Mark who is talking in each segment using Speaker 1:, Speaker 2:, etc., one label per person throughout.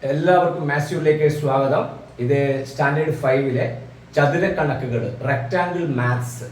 Speaker 1: എല്ലാവർക്കും മാത്സിലേക്ക് സ്വാഗതം. ഇത് സ്റ്റാൻഡേർഡ് 5-ലെ ചതുരക്കണക്കുകൾ റെക്ടാങ്കിൾ മാത്സ്,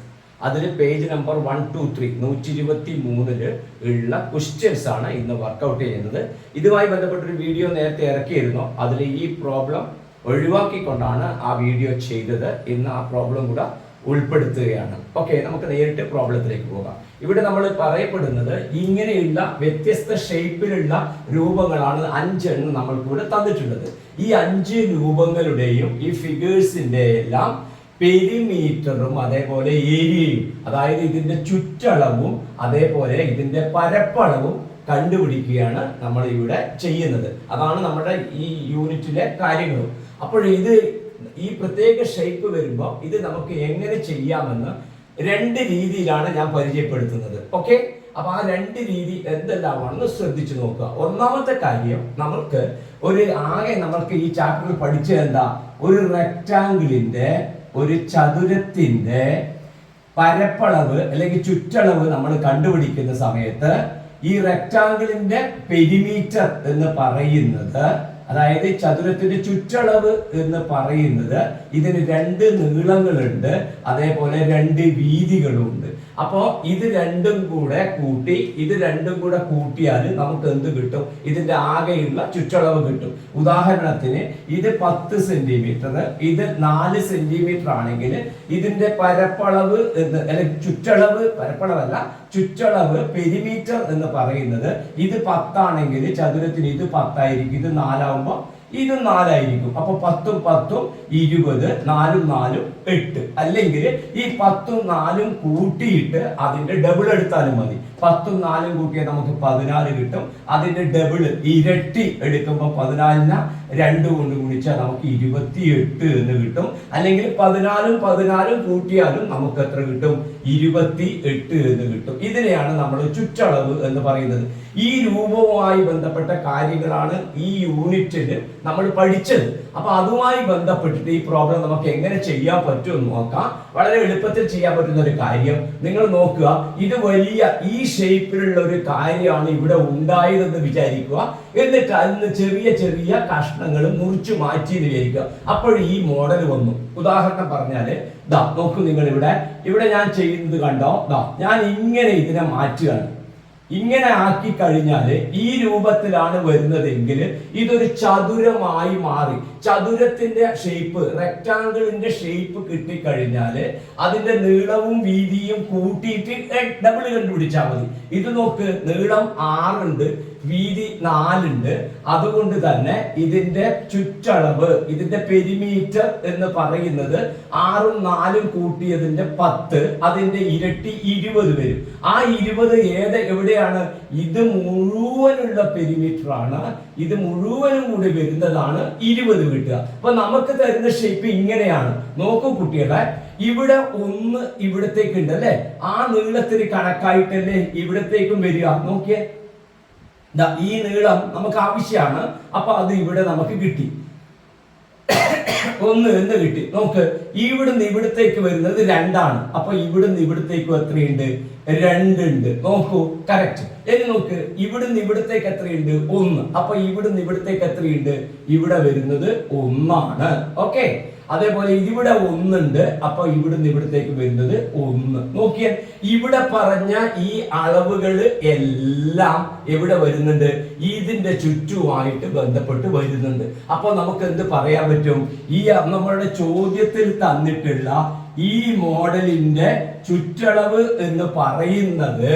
Speaker 1: അതിൽ പേജ് നമ്പർ 123 123 ഉള്ള ക്വസ്റ്റ്യൻസ് ആണ് ഇന്ന് വർക്കൗട്ട് ചെയ്യുന്നത്. ഇതുമായി ബന്ധപ്പെട്ടൊരു വീഡിയോ നേരത്തെ ഇറക്കിയിരുന്നു. അതിൽ ഈ പ്രോബ്ലം ഒഴിവാക്കിക്കൊണ്ടാണ് ആ വീഡിയോ ചെയ്തത്. ഇന്ന് ആ പ്രോബ്ലം കൂടെ ഉൾപ്പെടുത്തുകയാണ്. ഓക്കെ, നമുക്ക് നേരിട്ട് പ്രോബ്ലത്തിലേക്ക് പോകാം. ഇവിടെ നമ്മൾ പറയപ്പെടുന്നത് ഇങ്ങനെയുള്ള വ്യത്യസ്ത ഷേപ്പിലുള്ള രൂപങ്ങളാണ് 5 എണ്ണം നമ്മൾക്കിവിടെ തന്നിട്ടുള്ളത്. ഈ 5 രൂപങ്ങളുടെയും ഈ ഫിഗേഴ്സിന്റെ എല്ലാം പെരിമീറ്ററും അതേപോലെ ഏരിയയും, അതായത് ഇതിന്റെ ചുറ്റളവും അതേപോലെ ഇതിന്റെ പരപ്പളവും കണ്ടുപിടിക്കുകയാണ് നമ്മൾ ഇവിടെ ചെയ്യുന്നത്. അതാണ് നമ്മുടെ ഈ യൂണിറ്റിലെ കാര്യങ്ങളും. അപ്പോൾ ഈ പ്രത്യേക ഷേപ്പ് വരുമ്പോൾ ഇത് നമുക്ക് എങ്ങനെ ചെയ്യാമെന്ന് 2 രീതിയിലാണ് ഞാൻ പരിചയപ്പെടുത്തുന്നത്. ഓക്കെ, അപ്പൊ ആ 2 രീതി എന്തെല്ലാമാണെന്ന് ശ്രദ്ധിച്ചു നോക്കുക. ഒന്നാമത്തെ കാര്യം, നമ്മൾക്ക് നമ്മൾക്ക് ഈ ചാപ്റ്ററിൽ പഠിച്ചത് എന്താ, ഒരു റെക്ടാങ്കിളിന്റെ ഒരു ചതുരത്തിന്റെ പരപ്പളവ് അല്ലെങ്കിൽ ചുറ്റളവ് നമ്മൾ കണ്ടുപിടിക്കുന്ന സമയത്ത് ഈ റെക്ടാങ്കിളിന്റെ പെരിമീറ്റർ എന്ന് പറയുന്നത്, അതായത് ചതുരത്തിന്റെ ചുറ്റളവ് എന്ന് പറയുന്നത്, ഇതിന് 2 നീളങ്ങളുണ്ട്, അതേപോലെ 2 വീതികളുണ്ട്. അപ്പോ ഇത് രണ്ടും കൂടെ കൂട്ടിയാൽ നമുക്ക് എന്ത് കിട്ടും? ഇതിന്റെ ആകെയുള്ള ചുറ്റളവ് കിട്ടും. ഉദാഹരണത്തിന് ഇത് 10 സെന്റിമീറ്റർ, ഇത് 4 സെന്റിമീറ്റർ ആണെങ്കിൽ ഇതിന്റെ പരപ്പളവ് അല്ലെങ്കിൽ ചുറ്റളവ് പെരിമീറ്റർ എന്ന് പറയുന്നത്, ഇത് 10 ആണെങ്കിൽ ചതുരത്തിന് ഇത് 10 ആയിരിക്കും, ഇത് 4 ആവുമ്പോൾ ഇത് 4 ആയിരിക്കും. അപ്പൊ 10ഉം 10ഉം 20, 4ഉം 4ഉം 8. അല്ലെങ്കിൽ ഈ 10ഉം 4ഉം കൂട്ടിയിട്ട് അതിന്റെ ഡബിൾ എടുത്താലും മതി. 10ഉം 4ഉം കൂട്ടിയാൽ നമുക്ക് 14 കിട്ടും. അതിന്റെ ഡബിൾ ഇരട്ടി എടുക്കുമ്പോൾ 14നെ 2 കൊണ്ട് ഗുണിച്ചാൽ നമുക്ക് 28 എന്ന് കിട്ടും. അല്ലെങ്കിൽ 14ഉം കൂട്ടിയാലും നമുക്ക് എത്ര കിട്ടും? 28 എന്ന് കിട്ടും. ഇതിനെയാണ് നമ്മൾ ചുറ്റളവ് എന്ന് പറയുന്നത്. ഈ രൂപവുമായി ബന്ധപ്പെട്ട കാര്യങ്ങളാണ് ഈ യൂണിറ്റിൽ നമ്മൾ പഠിച്ചത്. അപ്പൊ അതുമായി ബന്ധപ്പെട്ടിട്ട് ഈ പ്രോബ്ലം നമുക്ക് എങ്ങനെ ചെയ്യാൻ പറ്റുമെന്ന് നോക്കാം. വളരെ എളുപ്പത്തിൽ ചെയ്യാൻ പറ്റുന്ന ഒരു കാര്യം നിങ്ങൾ നോക്കുക. ഇത് വലിയ ഈ ഷേപ്പിലുള്ള ഒരു കാര്യമാണ് ഇവിടെ ഉണ്ടായതെന്ന് വിചാരിക്കുക. എന്നിട്ട് അതിന് ചെറിയ ചെറിയ കഷ്ണങ്ങൾ മുറിച്ചു മാറ്റി വിചാരിക്കുക. അപ്പോൾ ഈ മോഡൽ വന്നു. ഉദാഹരണം പറഞ്ഞാല് നോക്കൂ, നിങ്ങൾ ഇവിടെ ഞാൻ ചെയ്യുന്നത് കണ്ടോ? ഞാൻ ഇങ്ങനെ ഇതിനെ മാറ്റുകയാണ്. ഇങ്ങനെ ആക്കി കഴിഞ്ഞാൽ ഈ രൂപത്തിലാണ് വരുന്നതെങ്കിൽ ഇതൊരു ചതുരമായി മാറി. ചതുരത്തിന്റെ ഷേപ്പ്, റെക്ടാങ്കിളിന്റെ ഷേപ്പ് കിട്ടിക്കഴിഞ്ഞാല് അതിന്റെ നീളവും വീതിയും കൂട്ടിയിട്ട് ഡബിൾ കണ്ടുപിടിച്ചാൽ മതി. ഇത് നോക്ക്, നീളം 6 ഉണ്ട്, വീതി 4 ഉണ്ട്. അതുകൊണ്ട് തന്നെ ഇതിന്റെ ചുറ്റളവ്, ഇതിന്റെ പെരിമീറ്റർ എന്ന് പറയുന്നത് 6ഉം 4ഉം കൂട്ടിയതിന്റെ 10, അതിന്റെ ഇരട്ടി 20 വരും. ആ 20 എവിടെയാണ്? ഇത് മുഴുവനുള്ള പെരിമീറ്റർ ആണ്. ഇത് മുഴുവനും കൂടി വരുന്നതാണ് 20 കിട്ടുക. അപ്പൊ നമുക്ക് തരുന്ന ഷേപ്പ് ഇങ്ങനെയാണ്. നോക്കൂ കുട്ടികളെ, ഇവിടെ 1 ഇവിടത്തേക്ക് ഉണ്ട് അല്ലെ? ആ നീളത്തിന് കണക്കായിട്ടല്ലേ ഇവിടത്തേക്കും വരിക. നോക്കിയേ, ഈ നീളം നമുക്ക് ആവശ്യമാണ്. അപ്പൊ അത് ഇവിടെ നമുക്ക് കിട്ടി, 1 എന്ന് കിട്ടി. നോക്ക്, ഇവിടുന്ന് ഇവിടത്തേക്ക് വരുന്നത് 2 ആണ്. അപ്പൊ ഇവിടുന്ന് ഇവിടത്തേക്ക് എത്രയുണ്ട്? 2 ഉണ്ട്. നോക്കൂ, കറക്റ്റ്. ഇനി നോക്ക്, ഇവിടുന്ന് ഇവിടത്തേക്ക് എത്രയുണ്ട്? 1. അപ്പൊ ഇവിടുന്ന് ഇവിടത്തേക്ക് എത്രയുണ്ട്? ഇവിടെ വരുന്നത് 1 ആണ്. ഓക്കെ, അതേപോലെ ഇവിടെ 1 ഉണ്ട്. അപ്പൊ ഇവിടുന്ന് ഇവിടത്തേക്ക് വരുന്നത് 1. നോക്കിയാൽ ഇവിടെ പറഞ്ഞ ഈ അളവുകൾ എല്ലാം എവിടെ വരുന്നുണ്ട്? ഇതിന്റെ ചുറ്റുമായിട്ട് ബന്ധപ്പെട്ട് വരുന്നുണ്ട്. അപ്പൊ നമുക്ക് എന്ത് പറയാൻ പറ്റും? ഈ നമ്മളുടെ ചോദ്യത്തിൽ തന്നിട്ടുള്ള ഈ മോഡലിന്റെ ചുറ്റളവ് എന്ന് പറയുന്നത്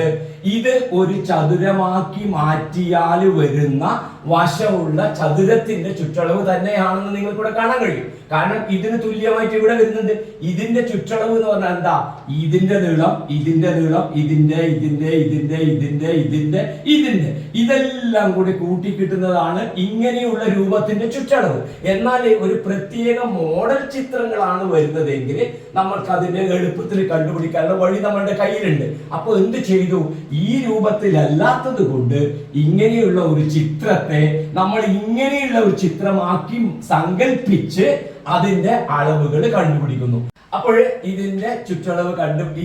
Speaker 1: ഇത് ഒരു ചതുരമാക്കി മാറ്റിയാൽ വരുന്ന വശമുള്ള ചതുരത്തിന്റെ ചുറ്റളവ് തന്നെയാണെന്ന് നിങ്ങൾക്കിവിടെ കാണാൻ കഴിയും. കാരണം ഇതിന് തുല്യമായിട്ട് ഇവിടെ വരുന്നുണ്ട്. ഇതിന്റെ ചുറ്റളവ് എന്ന് പറഞ്ഞാൽ എന്താ? ഇതിന്റെ നീളം, ഇതിന്റെ ഇതെല്ലാം കൂടി കൂട്ടി കിട്ടുന്നതാണ് ഇങ്ങനെയുള്ള രൂപത്തിന്റെ ചുറ്റളവ്. എന്നാൽ ഒരു പ്രത്യേക മോഡൽ ചിത്രങ്ങളാണ് വരുന്നതെങ്കിൽ നമ്മൾക്ക് അതിന്റെ എളുപ്പത്തിൽ കണ്ടുപിടിക്കാനുള്ള വഴി നമ്മളുടെ കയ്യിലുണ്ട്. അപ്പൊ എന്ത് ചെയ്തു? ഈ രൂപത്തിലല്ലാത്തത് കൊണ്ട് ഇങ്ങനെയുള്ള ഒരു ചിത്രത്തെ നമ്മൾ ഇങ്ങനെയുള്ള ഒരു ചിത്രമാക്കി സങ്കല്പിച്ച് അതിന്റെ അളവുകൾ കണ്ടുപിടിക്കുന്നു. അപ്പോൾ ഇതിന്റെ ചുറ്റളവ്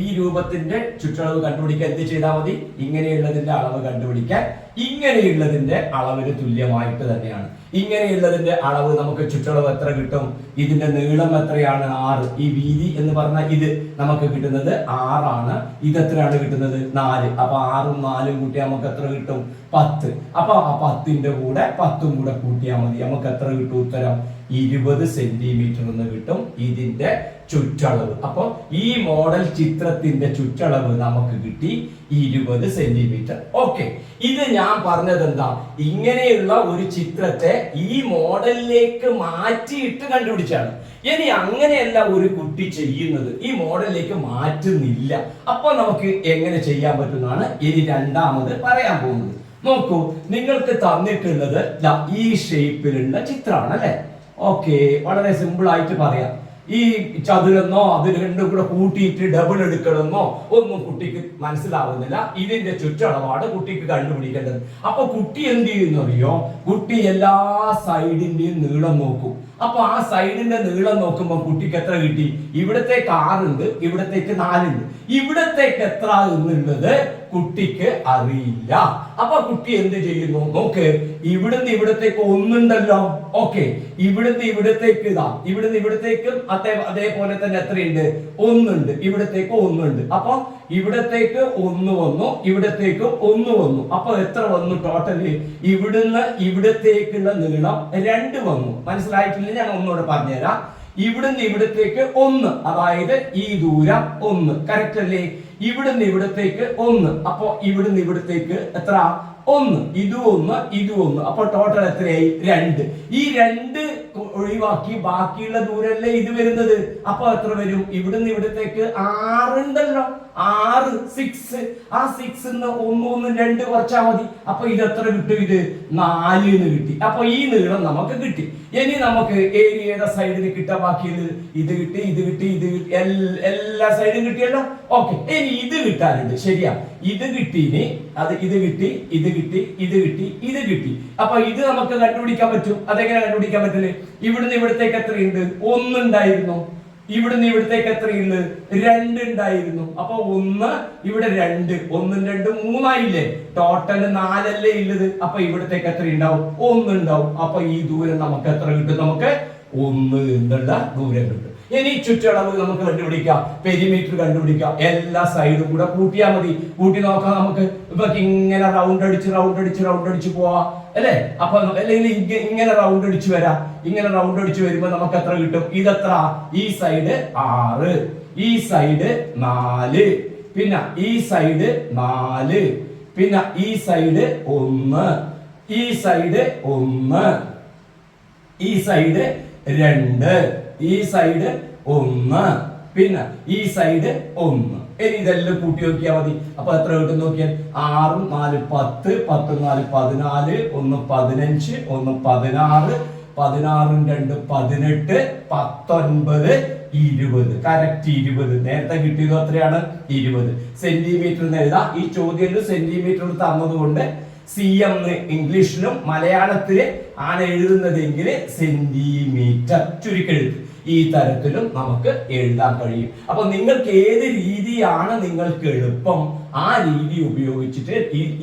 Speaker 1: ഈ രൂപത്തിന്റെ ചുറ്റളവ് കണ്ടുപിടിക്കാൻ എന്ത് ചെയ്താൽ മതി? ഇങ്ങനെയുള്ളതിന്റെ അളവ് കണ്ടുപിടിക്കാൻ ഇങ്ങനെയുള്ളതിന്റെ അളവിന് തുല്യമായിട്ട് തന്നെയാണ്. ഇങ്ങനെയുള്ളതിന്റെ അളവ് നമുക്ക് ചുറ്റളവ് എത്ര കിട്ടും? ഇതിന്റെ നീളം എത്രയാണ്? 6. ഈ വീതി എന്ന് പറഞ്ഞാൽ ഇത് നമുക്ക് കിട്ടുന്നത് 6 ആണ്. ഇത് എത്രയാണ് കിട്ടുന്നത്? 4. അപ്പൊ 6ഉം 4ഉം കൂട്ടിയാൽ നമുക്ക് എത്ര കിട്ടും? 10. അപ്പൊ ആ 10ന്റെ കൂടെ 10ഉം കൂടെ കൂട്ടിയാൽ മതി. നമുക്ക് എത്ര കിട്ടും? ഉത്തരം 20 സെന്റിമീറ്റർ എന്ന് കിട്ടും ഇതിന്റെ ചുറ്റളവ്. അപ്പൊ ഈ മോഡൽ ചിത്രത്തിന്റെ ചുറ്റളവ് നമുക്ക് കിട്ടി 20 സെന്റിമീറ്റർ. ഓക്കെ, ഇത് ഞാൻ പറഞ്ഞത് എന്താ? ഇങ്ങനെയുള്ള ഒരു ചിത്രത്തെ ഈ മോഡലിലേക്ക് മാറ്റിയിട്ട് കണ്ടുപിടിച്ചാണ്. ഇനി അങ്ങനെയല്ല ഒരു കുട്ടി ചെയ്യുന്നത്, ഈ മോഡലിലേക്ക് മാറ്റുന്നില്ല. അപ്പൊ നമുക്ക് എങ്ങനെ ചെയ്യാൻ പറ്റുന്നതാണ് ഇനി രണ്ടാമത് പറയാൻ പോകുന്നത്. നോക്കൂ, നിങ്ങൾക്ക് തന്നിട്ടുള്ളത് ഈ ഷേപ്പിലുള്ള ചിത്രമാണ് അല്ലെ? ഓക്കെ, വളരെ സിമ്പിൾ ആയിട്ട് പറയാം. ഈ ചതുരെന്നോ അത് രണ്ടും കൂടെ കൂട്ടിയിട്ട് ഡബിൾ എടുക്കണമെന്നോ ഒന്നും കുട്ടിക്ക് മനസ്സിലാവുന്നില്ല. ഇതിന്റെ ചുറ്റളവാണ് കുട്ടിക്ക് കണ്ടുപിടിക്കേണ്ടത്. അപ്പൊ കുട്ടി എന്ത് ചെയ്യുന്നറിയോ? കുട്ടി എല്ലാ സൈഡിന്റെയും നീളം നോക്കും. അപ്പൊ ആ സൈഡിന്റെ നീളം നോക്കുമ്പോൾ കുട്ടിക്ക് എത്ര കിട്ടി? ഇവിടത്തേക്ക് 6 ഉണ്ട്, ഇവിടത്തേക്ക് 4 ഉണ്ട്. ഇവിടത്തേക്ക് എത്ര എന്നുള്ളത് കുട്ടിക്ക് അറിയില്ല. അപ്പൊ കുട്ടി എന്ത് ചെയ്യുന്നു? നോക്ക്, ഇവിടുന്ന് ഇവിടത്തേക്ക് 1 ഉണ്ടല്ലോ. ഓക്കെ, ഇവിടുന്ന് ഇവിടത്തേക്ക് ഇവിടുന്ന് ഇവിടത്തേക്കും അതേപോലെ തന്നെ എത്രയുണ്ട്? 1 ഉണ്ട്. ഇവിടത്തേക്ക് 1 ഉണ്ട്. അപ്പൊ ഇവിടത്തേക്ക് 1 വന്നു, ഇവിടത്തേക്ക് 1 വന്നു. അപ്പൊ എത്ര വന്നു ടോട്ടല്? ഇവിടുന്ന് ഇവിടത്തേക്കുള്ള നീളം 2 വന്നു. മനസ്സിലായിട്ടില്ല? ഞാൻ ഒന്നുകൂടെ പറഞ്ഞുതരാം. ഇവിടുന്ന് ഇവിടത്തേക്ക് 1, അതായത് ഈ ദൂരം 1. കറക്റ്റ് അല്ലേ? ഇവിടുന്ന് ഇവിടത്തേക്ക് 1. അപ്പൊ ഇവിടുന്ന് ഇവിടത്തേക്ക് എത്ര? 1. ഇതും 1, ഇതും 1. അപ്പൊ ടോട്ടൽ എത്രയായി? 2. ഈ 2 ഒഴിവാക്കി ബാക്കിയുള്ള ദൂരല്ലേ ഇത് വരുന്നത്. അപ്പൊ എത്ര വരും? ഇവിടുന്ന് ഇവിടത്തേക്ക് 6 ഉണ്ടല്ലോ. 6, 6. ആ 6 1 2 കുറച്ചാൽ മതി. അപ്പൊ ഇത് എത്ര കിട്ടും? ഇത് 4 എന്ന് കിട്ടി. അപ്പൊ ഈ നീളം നമുക്ക് കിട്ടി. ഇനി നമുക്ക് ഏരിയയുടെ സൈഡിന് കിട്ടാൻ ബാക്കിയത് ഇത് കിട്ടി, ഇത് കിട്ടി, ഇത് കിട്ടി, എല്ലാ സൈഡും കിട്ടിയല്ലോ. ഓക്കെ, ഇനി ഇത് കിട്ടാനുണ്ട്. ശരിയാ, ഇത് കിട്ടി. ഇനി ഇത് കിട്ടി, ഇത് കിട്ടി, ഇത് കിട്ടി, ഇത് കിട്ടി. അപ്പൊ ഇത് നമുക്ക് കണ്ടുപിടിക്കാൻ പറ്റും. അതെങ്ങനെ കണ്ടുപിടിക്കാൻ പറ്റില്ലേ? ഇവിടുന്ന് ഇവിടത്തേക്ക് എത്രയുണ്ട്? 1 ഉണ്ടായിരുന്നു. ഇവിടുന്ന് ഇവിടത്തേക്ക് എത്രയുണ്ട്? 2 ഉണ്ടായിരുന്നു. അപ്പൊ 1 ഇവിടെ 2, 1 2 3 ആയില്ലേ? ടോട്ടൽ 4 അല്ലേ ഉള്ളത്. അപ്പൊ ഇവിടത്തേക്ക് എത്ര ഉണ്ടാവും? 1 ഉണ്ടാവും. അപ്പൊ ഈ ദൂരം നമുക്ക് എത്ര കിട്ടും? നമുക്ക് 1 എന്നുള്ള ദൂരം കിട്ടും. ഇനി ചുറ്റളവ് നമുക്ക് കണ്ടുപിടിക്കാം, പെരിമീറ്റർ കണ്ടുപിടിക്കാം. എല്ലാ സൈഡും കൂടെ കൂട്ടിയാൽ മതി. കൂട്ടി നോക്കാം നമുക്ക്. ഇപ്പൊ ഇങ്ങനെ റൗണ്ട് അടിച്ച് പോവാ അല്ലെ? അപ്പൊ അല്ലെങ്കിൽ ഇങ്ങനെ റൗണ്ട് അടിച്ച് വരാം. ഇങ്ങനെ റൗണ്ട് അടിച്ച് വരുമ്പോ നമുക്ക് എത്ര കിട്ടും? ഇതെത്ര? ഈ സൈഡ് 6, ഈ സൈഡ് 4, പിന്നെ ഈ സൈഡ് 4, പിന്നെ ഈ സൈഡ് 1, ഈ സൈഡ് 1, ഈ സൈഡ് 2, ഈ സൈഡ് 1, പിന്നെ ഈ സൈഡ് 1. ഇനി ഇതെല്ലാം കൂട്ടി നോക്കിയാൽ മതി. അപ്പൊ എത്ര കിട്ടും നോക്കിയാൽ? 6 4 10, 10 4 14, 1 15, 1 16, 16 2 18, 19 20. കറക്റ്റ് 20. നേരത്തെ കിട്ടിയത് എത്രയാണ്? 20 സെന്റിമീറ്റർ എഴുതാം. ഈ ചോദ്യം സെന്റിമീറ്റർ തന്നത് കൊണ്ട് CM ഇംഗ്ലീഷിലും മലയാളത്തില് ആണ് എഴുതുന്നതെങ്കിൽ സെന്റിമീറ്റർ ചുരുക്കെഴുത്ത് ഈ തരത്തിലും നമുക്ക് എഴുതാൻ കഴിയും. അപ്പൊ നിങ്ങൾക്ക് ഏത് രീതിയാണ് നിങ്ങൾക്ക് എളുപ്പം ആ രീതി ഉപയോഗിച്ചിട്ട്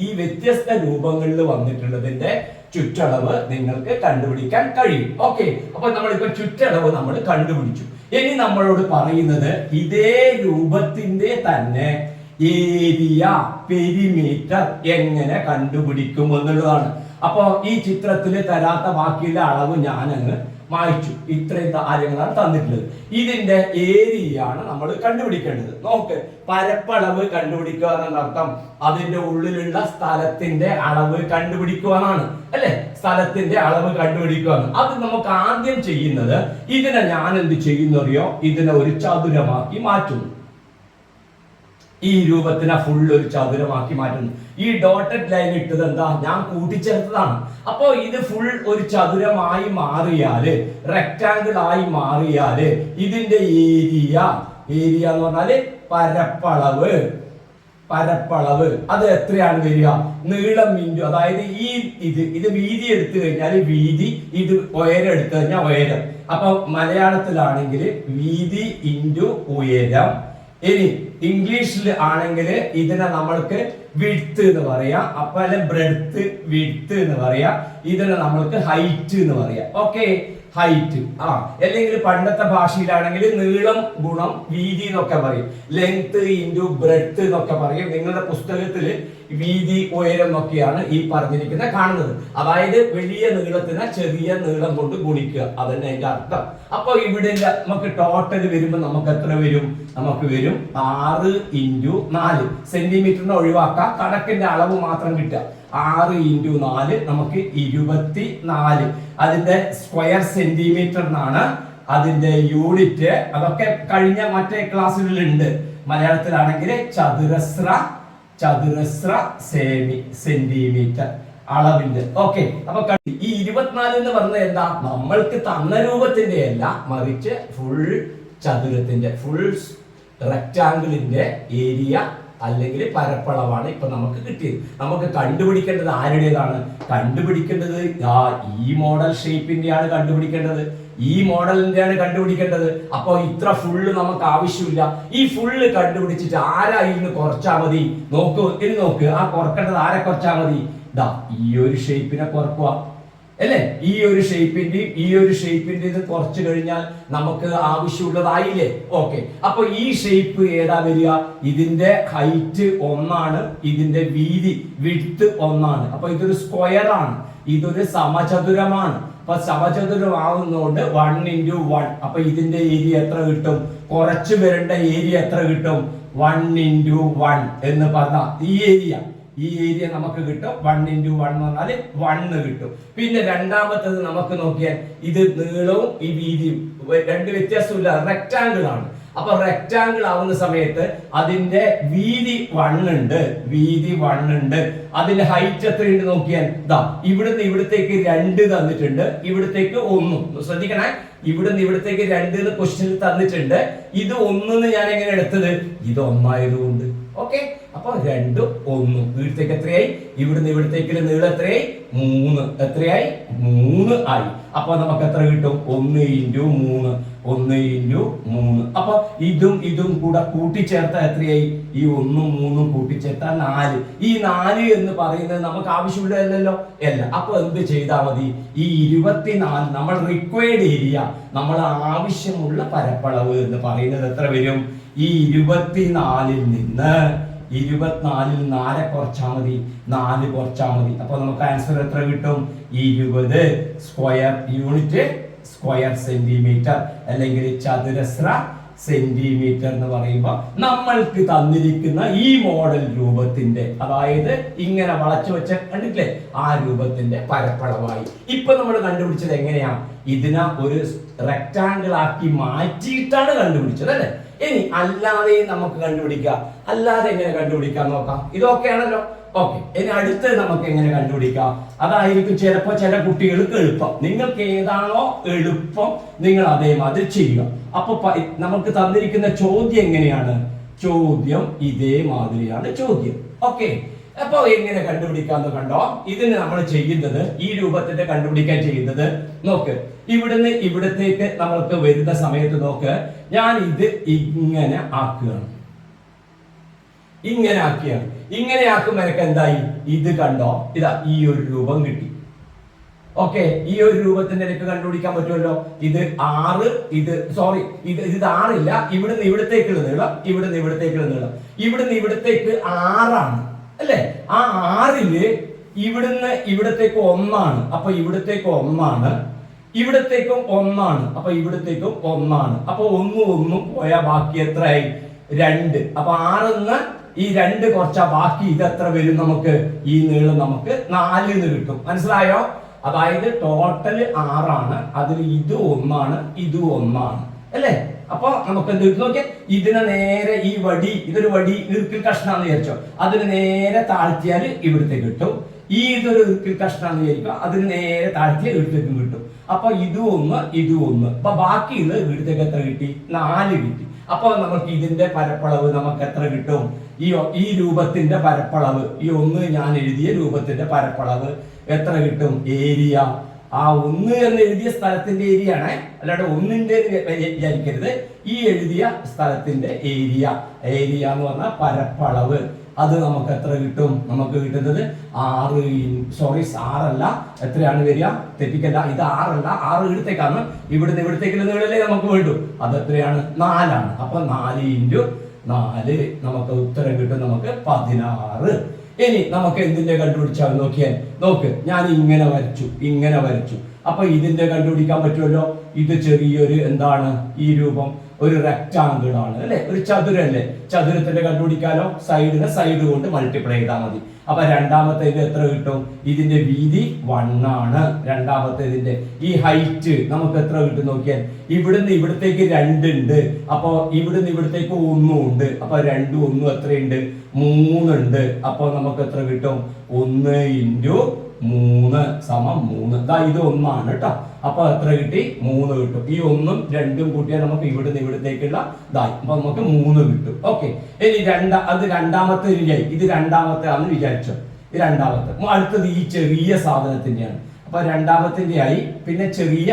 Speaker 1: ഈ വ്യത്യസ്ത രൂപങ്ങളിൽ വന്നിട്ടുള്ളതിന്റെ ചുറ്റളവ് നിങ്ങൾക്ക് കണ്ടുപിടിക്കാൻ കഴിയും. ഓക്കെ, അപ്പൊ നമ്മളിപ്പോ ചുറ്റളവ് നമ്മൾ കണ്ടുപിടിച്ചു. ഇനി നമ്മളോട് പറയുന്നത് ഇതേ രൂപത്തിന്റെ തന്നെ ഏരിയ, പെരിമീറ്റർ എങ്ങനെ കണ്ടുപിടിക്കും എന്നുള്ളതാണ്. അപ്പൊ ഈ ചിത്രത്തിൽ തരാത്ത ബാക്കിയുള്ള അളവ് ഞാനങ്ങ് മായ്ച്ചു. ഇത്രയും കാര്യങ്ങളാണ് തന്നിട്ടുള്ളത്. ഇതിന്റെ ഏരിയയാണ് നമ്മൾ കണ്ടുപിടിക്കേണ്ടത്. നോക്ക്, പരപ്പളവ് കണ്ടുപിടിക്കുക എന്നർത്ഥം അതിന്റെ ഉള്ളിലുള്ള സ്ഥലത്തിന്റെ അളവ് കണ്ടുപിടിക്കുക എന്നാണ് അല്ലെ? സ്ഥലത്തിന്റെ അളവ് കണ്ടുപിടിക്കുക. അത് നമുക്ക് ആദ്യം ചെയ്യുന്നത്, ഇതിനെ ഞാൻ എന്ത് ചെയ്യുന്നറിയോ? ഇതിനെ ഒരു ചതുരമാക്കി മാറ്റുന്നു. ഈ രൂപത്തിനെ ഫുൾ ഒരു ചതുരമാക്കി മാറ്റുന്നു. ഈ ഡോട്ടഡ് ലൈൻ ഇട്ടത് എന്താ? ഞാൻ കൂട്ടിച്ചേർത്തതാണ്. അപ്പോ ഇത് ഫുൾ ഒരു ചതുരമായി മാറിയാല്, റെക്ടാങ്കിൾ ആയി മാറിയാല് ഇതിന്റെ ഏരിയ എന്ന് പറഞ്ഞാല് പരപ്പളവ്. പരപ്പളവ് അത് എത്രയാണ് വരിക? നീളം ഇൻറ്റു, അതായത് ഇത് വീതി എടുത്തു കഴിഞ്ഞാൽ വീതി, ഇത് ഉയരം എടുത്തു കഴിഞ്ഞാൽ ഉയരം. അപ്പൊ മലയാളത്തിലാണെങ്കിൽ വീതി ഇൻറ്റു ഉയരം. ഇനി ഇംഗ്ലീഷിൽ ആണെങ്കിൽ ഇതിനെ നമ്മൾക്ക് വിഡ്ത്ത് എന്ന് പറയാം. അപ്പൊ അല്ലെ ബ്രെഡ്ത്ത്, വിഡ്ത്ത് എന്ന് പറയാം. ഇതിനെ നമ്മൾക്ക് ഹൈറ്റ് എന്ന് പറയാം. Okay, height. അല്ലെങ്കിൽ പണ്ടത്തെ ഭാഷയിലാണെങ്കിൽ നീളം ഗുണം വീതി എന്നൊക്കെ പറയും. ലെങ്ത് ഇൻറ്റു ബ്രെഡ്ത്ത് എന്നൊക്കെ പറയും. നിങ്ങളുടെ പുസ്തകത്തിൽ വീതി ഉയരം എന്നൊക്കെയാണ് ഈ പറഞ്ഞിരിക്കുന്നത് കാണുന്നത്. അതായത് വലിയ നീളത്തിനെ ചെറിയ നീളം കൊണ്ട് ഗുണിക്കുക, അതന്നെ അതിന്റെ അർത്ഥം. അപ്പൊ ഇവിടെ നമുക്ക് ടോട്ടൽ വരുമ്പോൾ നമുക്ക് എത്ര വരും? നമുക്ക് വരും 6 ഇൻറ്റു 4. സെന്റിമീറ്ററിനെ ഒഴിവാക്കാം, കണക്കിന്റെ അളവ് മാത്രം കിട്ടുക. 6 ഇൻറ്റു 4 നമുക്ക് 24. അതിന്റെ സ്ക്വയർ സെന്റിമീറ്റർ എന്നാണ് അതിന്റെ യൂണിറ്റ്. അതൊക്കെ കഴിഞ്ഞ മറ്റേ ക്ലാസ്സുകളിലുണ്ട്. മലയാളത്തിലാണെങ്കിൽ ചതുരശ്ര സെന്റിമീറ്റർ അളവിന്റെ. ഓക്കെ, അപ്പൊ ഈ 24 എന്ന് പറഞ്ഞത് എന്താ? നമ്മൾക്ക് തന്ന രൂപത്തിന്റെ അല്ല, മറിച്ച് ഫുൾ ചതുരത്തിന്റെ, ഫുൾ റെക്ടാംഗിളിന്റെ ഏരിയ അല്ലെങ്കിൽ പരപ്പളവാണ് ഇപ്പൊ നമുക്ക് കിട്ടിയത്. നമുക്ക് കണ്ടുപിടിക്കേണ്ടത് ആരുടേതാണ്? കണ്ടുപിടിക്കേണ്ടത് ഈ മോഡൽ ഷേപ്പിന്റെയാണ് കണ്ടുപിടിക്കേണ്ടത്, ഈ മോഡലിന്റെയാണ് കണ്ടുപിടിക്കേണ്ടത്. അപ്പൊ ഇത്ര ഫുള്ള് നമുക്ക് ആവശ്യമില്ല. ഈ ഫുള്ള് കണ്ടുപിടിച്ചിട്ട് ആരായിരുന്നു കുറച്ചാ മതി? നോക്ക്, ആ കുറക്കേണ്ടത് ആരെ കുറച്ചാ മതി? ഈ ഒരു ഷേപ്പിനെ കുറക്കുക അല്ലേ? ഈ ഒരു ഷേപ്പിന്റെ ഇത് കുറച്ച് കഴിഞ്ഞാൽ നമുക്ക് ആവശ്യമുള്ളതായില്ലേ? ഓക്കെ, അപ്പൊ ഈ ഷേപ്പ് ഏതാ വരിക? ഇതിന്റെ ഹൈറ്റ് 1 ഇതിന്റെ വീതി വിഡ്ത്ത് 1. അപ്പൊ ഇതൊരു സ്ക്വയർ ആണ്, ഇതൊരു സമചതുരമാണ്. അപ്പൊ സമചതുരമാവുന്നതുകൊണ്ട് 1 ഇൻറ്റു 1. അപ്പൊ ഇതിന്റെ ഏരിയ എത്ര കിട്ടും? കുറച്ച് വരേണ്ട ഏരിയ എത്ര കിട്ടും? 1 ഇൻറ്റു 1 എന്ന് പറഞ്ഞ ഈ ഏരിയ നമുക്ക് കിട്ടും. 1 ഇൻറ്റു 1 എന്ന് പറഞ്ഞാൽ 1 കിട്ടും. പിന്നെ രണ്ടാമത്തത് നമുക്ക് നോക്കിയാൽ ഇത് നീളവും ഈ വീതിയും രണ്ട് വ്യത്യാസമില്ല, റെക്ടാംഗിൾ ആണ്. അപ്പൊ റെക്ടാംഗിൾ ആവുന്ന സമയത്ത് അതിന്റെ വീതി 1 ഉണ്ട്, അതിന്റെ ഹൈറ്റ് എത്രയുണ്ട് നോക്കിയാൽ ഇവിടുന്ന് ഇവിടത്തേക്ക് 2 തന്നിട്ടുണ്ട്, ഇവിടത്തേക്ക് 1. ശ്രദ്ധിക്കണേ, ഇവിടുന്ന് ഇവിടത്തേക്ക് 2 ക്വസ്റ്റ്യനിൽ തന്നിട്ടുണ്ട്. ഇത് 1 ഞാൻ എങ്ങനെ എടുത്തത്? ഇത് 1 ആയതുകൊണ്ട്. ഓക്കെ, അപ്പൊ 2 1 ഇവിടത്തേക്ക് എത്രയായി? ഇവിടുന്ന് ഇവിടത്തേക്ക് നീളം എത്രയായി? 3. എത്രയായി? 3 ആയി. അപ്പൊ നമുക്ക് എത്ര കിട്ടും? 1 ഇൻറ്റു 3. അപ്പൊ ഇതും കൂടെ കൂട്ടിച്ചേർത്ത എത്രയായി? ഈ 1 3 കൂട്ടിച്ചേർത്ത 4. ഈ 4 എന്ന് പറയുന്നത് നമുക്ക് ആവശ്യമുള്ളതല്ലോ അല്ല. അപ്പൊ എന്ത് ചെയ്താൽ മതി? ഈ 24 നമ്മൾ റിക്വയർഡ് ഏരിയ, നമ്മൾ ആവശ്യമുള്ള പരപ്പളവ് എന്ന് പറയുന്നത് എത്ര വരും? ഈ 24 നിന്ന് 4 കുറച്ചാൽ മതി, 4 കുറച്ചാൽ മതി. അപ്പൊ നമുക്ക് ആൻസർ എത്ര കിട്ടും? 20 സ്ക്വയർ യൂണിറ്റ്, സ്ക്വയർ സെന്റിമീറ്റർ അല്ലെങ്കിൽ ചതുരശ്ര സെന്റിമീറ്റർ എന്ന് പറയുമ്പോൾ നമ്മൾക്ക് തന്നിരിക്കുന്ന ഈ മോഡൽ രൂപത്തിന്റെ, അതായത് ഇങ്ങനെ വളച്ചു വെച്ച കണ്ടിട്ടില്ലേ, ആ രൂപത്തിന്റെ പരപ്പളവായി. ഇപ്പൊ നമ്മൾ കണ്ടുപിടിച്ചത് എങ്ങനെയാ? ഇതിനെ ഒരു റെക്ടാംഗിൾ ആക്കി മാറ്റിയിട്ടാണ് കണ്ടുപിടിച്ചത് അല്ലെ? ഇനി അല്ലാതെ നമുക്ക് കണ്ടുപിടിക്കാം. അല്ലാതെ എങ്ങനെ കണ്ടുപിടിക്കാം നോക്കാം. ഇതൊക്കെയാണല്ലോ. ഓക്കെ, ഇനി അടുത്തത് നമുക്ക് എങ്ങനെ കണ്ടുപിടിക്കാം? അതായിരിക്കും ചിലപ്പോൾ ചില കുട്ടികൾക്ക് എളുപ്പം. നിങ്ങൾക്ക് ഏതാണോ എളുപ്പം നിങ്ങൾ അതേമാതിരി ചെയ്യുക. അപ്പൊ നമുക്ക് തന്നിരിക്കുന്ന ചോദ്യം എങ്ങനെയാണ്? ചോദ്യം ഇതേമാതിരിയാണ് ചോദ്യം. ഓക്കെ, അപ്പൊ എങ്ങനെ കണ്ടുപിടിക്കാന്ന് കണ്ടോ? ഇതിന് നമ്മൾ ചെയ്യുന്നത്, ഈ രൂപത്തിന്റെ കണ്ടുപിടിക്കാൻ ചെയ്യുന്നത്, നോക്ക്, ഇവിടുന്ന് ഇവിടത്തേക്ക് നമ്മൾക്ക് വരുന്ന സമയത്ത് നോക്ക്, ഞാൻ ഇത് ഇങ്ങനെ ആക്കുകയാണ്. ഇങ്ങനെ ആക്കുമ്പോൾ എനിക്ക് എന്തായി? ഇത് കണ്ടോ, ഇതാ ഈ ഒരു രൂപം കിട്ടി. ഓക്കെ, ഈ ഒരു രൂപത്തിന്റെ എനിക്ക് കണ്ടുപിടിക്കാൻ പറ്റുമല്ലോ. ഇത് 6, ഇത് 6 ഇല്ല, ഇവിടുന്ന് ഇവിടത്തേക്കുള്ള നീളം, ഇവിടുന്ന് ഇവിടത്തേക്ക് 6 ആണ് അല്ലെ? ആ 6-ല് ഇവിടുന്ന് ഇവിടത്തേക്ക് 1 ആണ്. അപ്പൊ ഇവിടത്തേക്ക് 1 ആണ്, ഇവിടത്തേക്കും 1 ആണ്. അപ്പൊ ഇവിടത്തേക്കും 1 ആണ്. അപ്പൊ 1 പോയാൽ ബാക്കി എത്രയായി? 2. അപ്പൊ 6-ന്ന് ഈ 2 കുറച്ചാ ബാക്കി ഇത് എത്ര വരും? നമുക്ക് ഈ നീളം നമുക്ക് 4 എന്ന് കിട്ടും. മനസ്സിലായോ? അതായത് ടോട്ടൽ 6 ആണ്, അതിൽ ഇത് 1 ആണ്, ഇത് 1 ആണ് അല്ലേ? അപ്പൊ നമുക്ക് എന്ത് നോക്കിയാൽ ഇതിനെ നേരെ ഈ ഇതൊരു വടി ഇറുക്കിൽ കഷ്ണാന്ന് വിചാരിച്ചോ, അതിന് നേരെ താഴ്ത്തിയാൽ ഇവിടത്തേക്ക് കിട്ടും. ഇതൊരു ഇറുക്കിൽ കഷ്ണാന്ന് വിചാരിക്കുക, അതിന് നേരെ താഴ്ത്തിയാൽ ഇവിടത്തേക്കും കിട്ടും. അപ്പൊ ഇത് 1. അപ്പൊ ബാക്കിയുള്ള ഇവിടത്തേക്ക് എത്ര കിട്ടി? 4 കിട്ടി. അപ്പൊ നമുക്ക് ഇതിന്റെ പരപ്പളവ് നമുക്ക് എത്ര കിട്ടും? ഈ രൂപത്തിന്റെ പരപ്പളവ്, ഈ 1 ഞാൻ എഴുതിയ രൂപത്തിന്റെ പരപ്പളവ് എത്ര കിട്ടും? ഏരിയ. ആ 1 എന്ന് എഴുതിയ സ്ഥലത്തിന്റെ ഏരിയ ആണ്, അല്ലാണ്ട് 1ന്റെ വിചാരിക്കരുത്. ഈ എഴുതിയ സ്ഥലത്തിന്റെ ഏരിയ എന്ന് പറഞ്ഞാൽ പരപ്പളവ്. അത് നമുക്ക് എത്ര കിട്ടും? നമുക്ക് കിട്ടുന്നത് 6 എത്രയാണ് വരിക? തെറ്റിക്കല്ല, ഇത് 6 അല്ല, 6 ഇവിടത്തേക്കാണ്. ഇവിടത്തേക്കുള്ള നീളല്ലേ നമുക്ക് വേണ്ടു. അത് എത്രയാണ്? 4 ആണ്. അപ്പൊ 4 × 4 നമുക്ക് ഉത്തരം കിട്ടും, നമുക്ക് 16. ഇനി നമുക്ക് എന്തിന്റെ കണ്ടുപിടിച്ചാൽ നോക്ക്, ഞാൻ ഇങ്ങനെ വരച്ചു. അപ്പൊ ഇതിന്റെ കണ്ടുപിടിക്കാൻ പറ്റുമല്ലോ. ഇത് ചെറിയൊരു എന്താണ്? ഈ രൂപം ഒരു റെക്ടാങ്കിൾ ആണ് അല്ലെ, ഒരു ചതുരല്ലേ. ചതുരത്തിന്റെ കണ്ടുപിടിക്കാലോ. സൈഡ് കൊണ്ട് മൾട്ടിപ്ലൈ ചെയ്താൽ മതി. അപ്പൊ രണ്ടാമത്തേത് എത്ര കിട്ടും? ഇതിന്റെ വീതി 1 ആണ്. രണ്ടാമത്തേതിന്റെ ഈ ഹൈറ്റ് നമുക്ക് എത്ര കിട്ടും നോക്കിയാൽ, ഇവിടുന്ന് ഇവിടത്തേക്ക് 2 ഉണ്ട്. അപ്പൊ ഇവിടുന്ന് ഇവിടത്തേക്ക് 1 ഉണ്ട്. അപ്പൊ 2 1 എത്രയുണ്ട്? 3 ഉണ്ട്. അപ്പൊ നമുക്ക് എത്ര കിട്ടും? 1 × 3 = 3. ഇത് 1 ആണ് കേട്ടോ. അപ്പൊ എത്ര കിട്ടി? 3 കിട്ടും. ഈ 1ഉം 2ഉം കൂട്ടിയാൽ നമുക്ക് ഇവിടുന്ന് ഇവിടത്തേക്കുള്ള അപ്പൊ നമുക്ക് 3 കിട്ടും. ഓക്കെ. ഇനി രണ്ടാമത്തെ ഇത് രണ്ടാമത്തെ ആണെന്ന് വിചാരിച്ചോ. ഈ രണ്ടാമത്തെ. അടുത്തത് ഈ ചെറിയ സാധനത്തിന്റെയാണ്. അപ്പൊ രണ്ടാമത്തിന്റെ ആയി. പിന്നെ ചെറിയ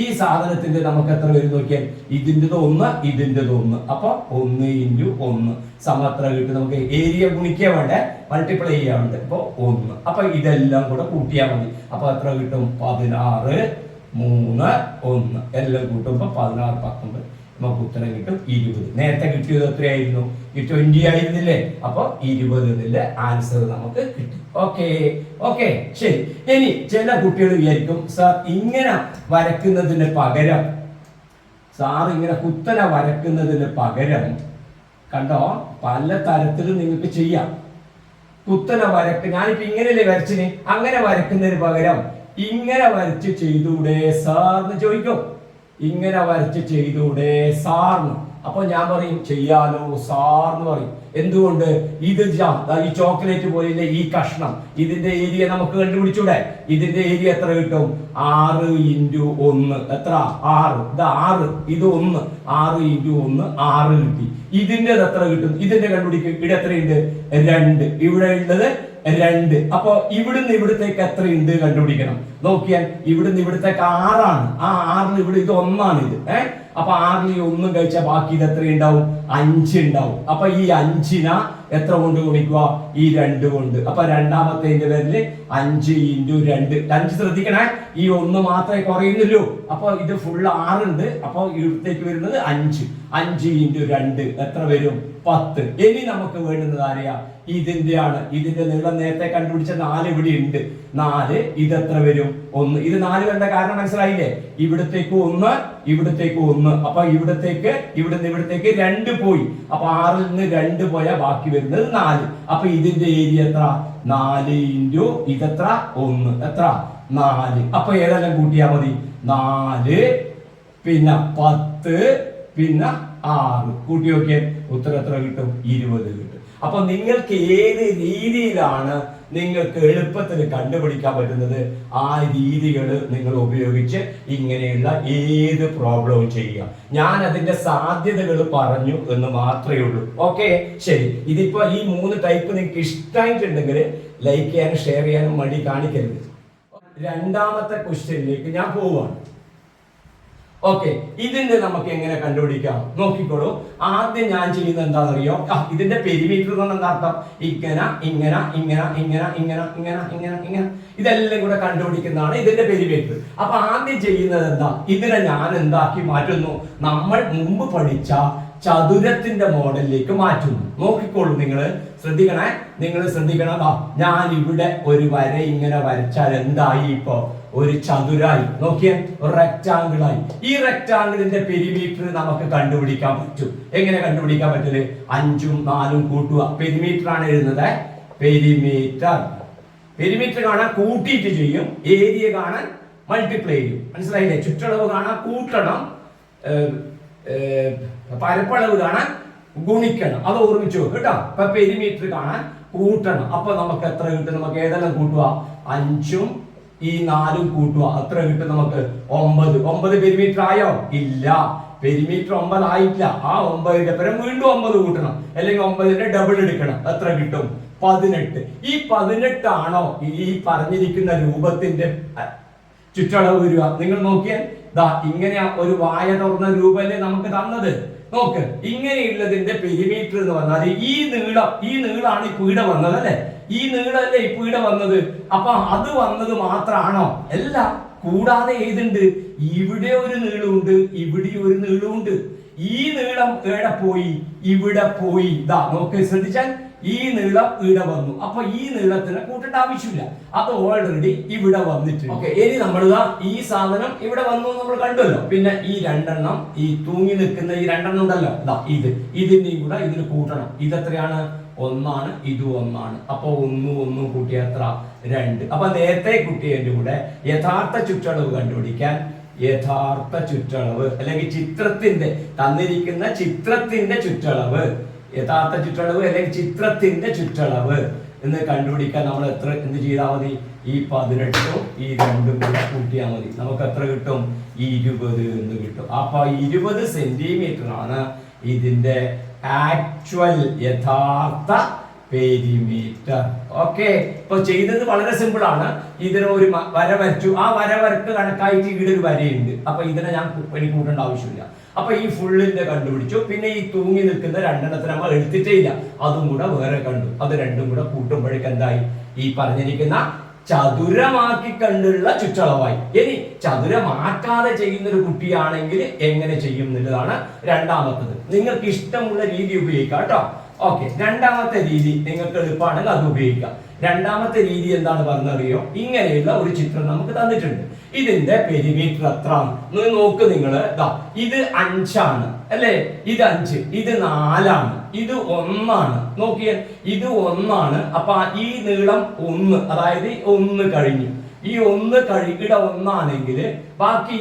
Speaker 1: ഈ സാധനത്തിന്റെ നമുക്ക് എത്ര വരും നോക്കിയാൽ, ഇതിൻ്റെത് 1 ഇതിൻ്റെത് 1. അപ്പൊ 1 × 1 എത്ര കിട്ടും? നമുക്ക് ഏരിയ ഗുണിക്കുക വേണ്ടേ, മൾട്ടിപ്ലൈ ചെയ്യാൻ വേണ്ടേ. അപ്പൊ 1. അപ്പൊ ഇതെല്ലാം കൂടെ കൂട്ടിയാൽ മതി. അപ്പൊ എത്ര കിട്ടും? 16 3 1 എല്ലാം കൂട്ടുമ്പോ 16 19 നമുക്ക് ഉത്തരം കിട്ടും 20. നേരത്തെ കിട്ടിയത് എത്രയായിരുന്നു? 20 ആയിരുന്നില്ലേ? അപ്പൊ 20 ആൻസർ നമുക്ക് കിട്ടും. ഓക്കെ ശരി. ഇനി ചില കുട്ടികൾ വിചാരിക്കും, സാർ ഇങ്ങനെ വരക്കുന്നതിന് പകരം, ഇങ്ങനെ കുത്തനെ വരക്കുന്നതിന് പകരം കണ്ടോ, പല തരത്തിലും നിങ്ങൾക്ക് ചെയ്യാം. കുത്തനെ ഞാനിപ്പോ ഇങ്ങനെയല്ലേ വരച്ചിന്, അങ്ങനെ വരക്കുന്നതിന് പകരം ഇങ്ങനെ വരച്ച് ചെയ്തൂടെ സാർന്ന് ചോദിക്കും. ഇങ്ങനെ വരച്ച് ചെയ്തൂടെ സാർന്ന്. അപ്പൊ ഞാൻ പറയും ചെയ്യാലോ സാർന്ന് പറയും. എന്തുകൊണ്ട്? ഇത് ഈ ചോക്ലേറ്റ് പോലെ ഈ കഷ്ണം, ഇതിന്റെ ഏരിയ നമുക്ക് കണ്ടുപിടിച്ചൂടെ? ഇതിന്റെ ഏരിയ എത്ര കിട്ടും? 6 × 1 എത്ര? 6. ഇത് 6, ഇത് 1. 6 × 1 6 കിട്ടി. ഇതിന്റെ എത്ര കിട്ടും? ഇതിന്റെ കണ്ടുപിടിക്കും. ഇവിടെ എത്രയുണ്ട്? 2. ഇവിടെ ഉള്ളത് 2. അപ്പൊ ഇവിടുന്ന് ഇവിടത്തേക്ക് എത്രയുണ്ട് കണ്ടുപിടിക്കണം. നോക്കിയാൽ ഇവിടുന്ന് ഇവിടത്തേക്ക് 6 ആണ്. ആ 6 ഇവിടെ ഇത് 1 ആണ്. ഇത് അപ്പൊ 6 1 കഴിച്ചാൽ ബാക്കി ഇത് എത്ര ഉണ്ടാവും? 5 ഉണ്ടാവും. അപ്പൊ ഈ 5നെ എത്ര കൊണ്ട് ഗുണിക്കുക? ഈ 2 കൊണ്ട്. അപ്പൊ രണ്ടാമത്തേന്റെ പേരില് 5 × 2. 5 ശ്രദ്ധിക്കണേ, ഈ 1 മാത്രമേ കുറയുന്നുള്ളൂ. അപ്പൊ ഇത് ഫുൾ 6 ഉണ്ട്. അപ്പൊ ഇവിടത്തേക്ക് വരുന്നത് 5. 5 × 2 എത്ര വരും? 10. ഇനി നമുക്ക് വേണ്ടുന്നത് ആരെയാ? ഇതിന്റെ നീളം നേരത്തെ കണ്ടുപിടിച്ച 4 ഇവിടെ ഉണ്ട്. 4 ഇതെത്ര വരും? 1. ഇത് 4 വരേണ്ട കാരണം മനസ്സിലായില്ലേ? ഇവിടത്തേക്ക് 1 ഇവിടത്തേക്ക് 1. അപ്പൊ ഇവിടത്തേക്ക് 2 പോയി. അപ്പൊ 6ൽ നിന്ന് 2 പോയാൽ ബാക്കി വരുന്നത് 4. അപ്പൊ ഇതിന്റെ ഏരിയ എത്ര? 4 × ഇതെത്ര? 1 എത്ര? 4. അപ്പൊ ഏതെല്ലാം കൂട്ടിയാ മതി? 4 പിന്നെ 10 പിന്നെ 6 കൂട്ടി നോക്കിയാൽ ഉത്തരം എത്ര കിട്ടും? 20 കിട്ടും. അപ്പൊ നിങ്ങൾക്ക് ഏത് രീതിയിലാണ് നിങ്ങൾക്ക് എളുപ്പത്തിൽ കണ്ടുപിടിക്കാൻ പറ്റുന്നത്, ആ രീതികൾ നിങ്ങൾ ഉപയോഗിച്ച് ഇങ്ങനെയുള്ള ഏത് പ്രോബ്ലവും ചെയ്യുക. ഞാൻ അതിന്റെ സാധ്യതകൾ പറഞ്ഞു എന്ന് മാത്രമേ ഉള്ളൂ. ഓക്കെ ശരി. ഇതിപ്പോ ഈ 3 ടൈപ്പ് നിങ്ങൾക്ക് ഇഷ്ടമായിട്ടുണ്ടെങ്കിൽ ലൈക്ക് ചെയ്യാനും ഷെയർ ചെയ്യാനും മടി കാണിക്കരുത്. രണ്ടാമത്തെ ക്വസ്റ്റ്യനിലേക്ക് ഞാൻ പോവാണ്. ഓക്കെ, ഇതിന്റെ നമുക്ക് എങ്ങനെ കണ്ടുപിടിക്കാം നോക്കിക്കോളൂ. ആദ്യം ഞാൻ ചെയ്യുന്നത് എന്താണെന്നറിയോ? ഇതിന്റെ പെരിമീറ്റർ കൊണ്ട് എന്താ അർത്ഥം? ഇങ്ങനെ ഇതെല്ലാം കൂടെ കണ്ടുപിടിക്കുന്നതാണ് ഇതിന്റെ പെരിമീറ്റർ. അപ്പൊ ആദ്യം ചെയ്യുന്നത് എന്താ? ഇതിനെ ഞാൻ എന്താക്കി മാറ്റുന്നു? നമ്മൾ മുമ്പ് പഠിച്ച ചതുരത്തിന്റെ മോഡലിലേക്ക് മാറ്റുന്നു. നോക്കിക്കോളൂ, നിങ്ങൾ ശ്രദ്ധിക്കണം. ഞാൻ ഇവിടെ ഒരു വര ഇങ്ങനെ വരച്ചാൽ എന്തായി? ഇപ്പോ ഒരു ചതുരായി. നോക്കിയേ, ഒരു റെക്ടാങ്കിൾ ആയി. ഈ റെക്ടാങ്കിളിന്റെ പെരിമീറ്റർ നമുക്ക് കണ്ടുപിടിക്കാൻ പറ്റും. എങ്ങനെ കണ്ടുപിടിക്കാൻ പറ്റില്ലേ? 5ഉം 4ഉം കൂട്ടുക. പെരിമീറ്റർ ആണ് എഴുതുന്നത്. പെരിമീറ്റർ കാണാൻ കൂട്ടിയിട്ട് ചെയ്യും, ഏരിയ കാണാൻ മൾട്ടിപ്ലൈ ചെയ്യും. മനസ്സിലായില്ലേ? ചുറ്റളവ് കാണാൻ കൂട്ടണം, പരപ്പളവ് കാണാൻ ഗുണിക്കണം. അത് ഓർമ്മിച്ചു കേട്ടോ. അപ്പൊ പെരിമീറ്റർ കാണാൻ കൂട്ടണം. അപ്പൊ നമുക്ക് എത്ര കിട്ടും? നമുക്ക് ഏതെല്ലാം കൂട്ടുക? 5ഉം ഈ 4ഉം കൂട്ടുക. എത്ര കിട്ടും നമുക്ക്? 9. 9 പെരിമീറ്റർ ആയോ? ഇല്ല. പെരിമീറ്റർ 9 ആയിട്ടില്ല. ആ 9ന്റെ പകരം വീണ്ടും 9 കൂട്ടണം, അല്ലെങ്കിൽ 9ന്റെ ഡബിൾ എടുക്കണം. എത്ര കിട്ടും? 18. ഈ 18 ആണോ ഈ പറഞ്ഞിരിക്കുന്ന രൂപത്തിന്റെ ചുറ്റളവ് വരിക? നിങ്ങൾ നോക്കിയാൽ ദാ ഇങ്ങനെ ഒരു വായ തുറന്ന രൂപല്ലേ നമുക്ക് തന്നത്. നോക്ക്, ഇങ്ങനെയുള്ളതിന്റെ പെരിമീറ്റർ എന്ന് പറഞ്ഞാൽ ഈ നീളാണ് ഇപ്പൊ ഇവിടെ വന്നത് അല്ലെ? ഈ നീളല്ലേ ഇപ്പൊ ഇവിടെ വന്നത്. അപ്പൊ അത് വന്നത് മാത്രമാണോ? അല്ല, കൂടാതെ ഏതുണ്ട്? ഇവിടെ ഒരു നീളമുണ്ട്, ഇവിടെ ഒരു നീളമുണ്ട്. ഈ നീളം എവിടെ പോയി? ഇവിടെ പോയി. ഇതാ നോക്ക്, ശ്രദ്ധിച്ചാൽ ഈ നീളം ഇവിടെ വന്നു. അപ്പൊ ഈ നീളത്തിന് കൂട്ടേണ്ട ആവശ്യമില്ല, അത് ഓൾറെഡി ഇവിടെ വന്നിട്ടുണ്ട്. ഓക്കെ, ഇനി നമ്മൾ ഈ സാധനം ഇവിടെ വന്നു നമ്മൾ കണ്ടല്ലോ. പിന്നെ ഈ രണ്ടെണ്ണം, ഈ തൂങ്ങി നിൽക്കുന്ന ഈ രണ്ടെണ്ണം ഉണ്ടല്ലോ, ഇതിന്റെയും കൂടെ ഇതിന് കൂട്ടണം. ഇതെത്രയാണ്? 1 ഇത് 1. അപ്പൊ 1 കൂട്ടിയ എത്ര? 2. അപ്പൊ നേരത്തെ കുട്ടിയുടെ കൂടെ യഥാർത്ഥ ചുറ്റളവ് കണ്ടുപിടിക്കാൻ യഥാർത്ഥ ചുറ്റളവ് അല്ലെങ്കിൽ ചിത്രത്തിന്റെ തന്നിരിക്കുന്ന ചിത്രത്തിന്റെ ചുറ്റളവ്, യഥാർത്ഥ ചുറ്റളവ് അല്ലെങ്കിൽ ചിത്രത്തിന്റെ ചുറ്റളവ് എന്ന് കണ്ടുപിടിക്കാൻ നമ്മൾ എന്ത് ചെയ്താൽ മതി? ഈ 18 ഈ 2 കൂടെ കൂട്ടിയാൽ മതി. നമുക്ക് എത്ര കിട്ടും? 20 എന്ന് കിട്ടും. അപ്പൊ 20 സെന്റിമീറ്റർ ആണ് ഇതിന്റെ ആക്ച്വൽ യഥാർത്ഥ പെരിമീറ്റർ. ഓക്കെ, ഇപ്പൊ ചെയ്തത് വളരെ സിമ്പിൾ ആണ്. ഇതിന് ഒരു വര വരച്ചു, ആ വരക്ക് കണക്കായിട്ട് ഇവിടെ ഒരു വരയുണ്ട്. അപ്പൊ ഇതിനെ ഞാൻ കൂട്ടേണ്ട ആവശ്യമില്ല. അപ്പൊ ഈ ഫുള്ളിന്റെ കണ്ടുപിടിച്ചു. പിന്നെ ഈ തൂങ്ങി നിൽക്കുന്ന രണ്ടെണ്ണത്തിന് നമ്മൾ എടുത്തിട്ടേ ഇല്ല, അതും കൂടെ വേറെ കണ്ടു. അത് രണ്ടും കൂടെ കൂട്ടുമ്പോഴേക്ക് എന്തായി? ഈ പറഞ്ഞിരിക്കുന്ന ചതുരമാക്കി കണ്ടുള്ള ചുറ്റളവായി. ഇനി ചതുരമാക്കാതെ ചെയ്യുന്ന ഒരു കുട്ടിയാണെങ്കിൽ എങ്ങനെ ചെയ്യും എന്നുള്ളതാണ് രണ്ടാമത്തത്. നിങ്ങൾക്ക് ഇഷ്ടമുള്ള രീതി ഉപയോഗിക്കാം കേട്ടോ. ഓക്കെ, രണ്ടാമത്തെ രീതി നിങ്ങൾക്ക് എളുപ്പമാണെങ്കിൽ അത് ഉപയോഗിക്കാം. രണ്ടാമത്തെ രീതി എന്താണ് പറഞ്ഞറിയോ? ഇങ്ങനെയുള്ള ഒരു ചിത്രം നമുക്ക് തന്നിട്ടുണ്ട്. ഇതിന്റെ പെരിമീറ്റർ എത്ര നോക്ക് നിങ്ങൾ. ഇത് 5 ആണ് അല്ലേ? ഇത് 5, ഇത് 4 ആണ്, ഇത് 1 ആണ്. നോക്കിയേ, ഇത് 1 ആണ്. അപ്പൊ ഈ നീളം 1, അതായത് 1 കഴിഞ്ഞു. ഈ 1 ഇവിടെ 1 ആണെങ്കിൽ ബാക്കി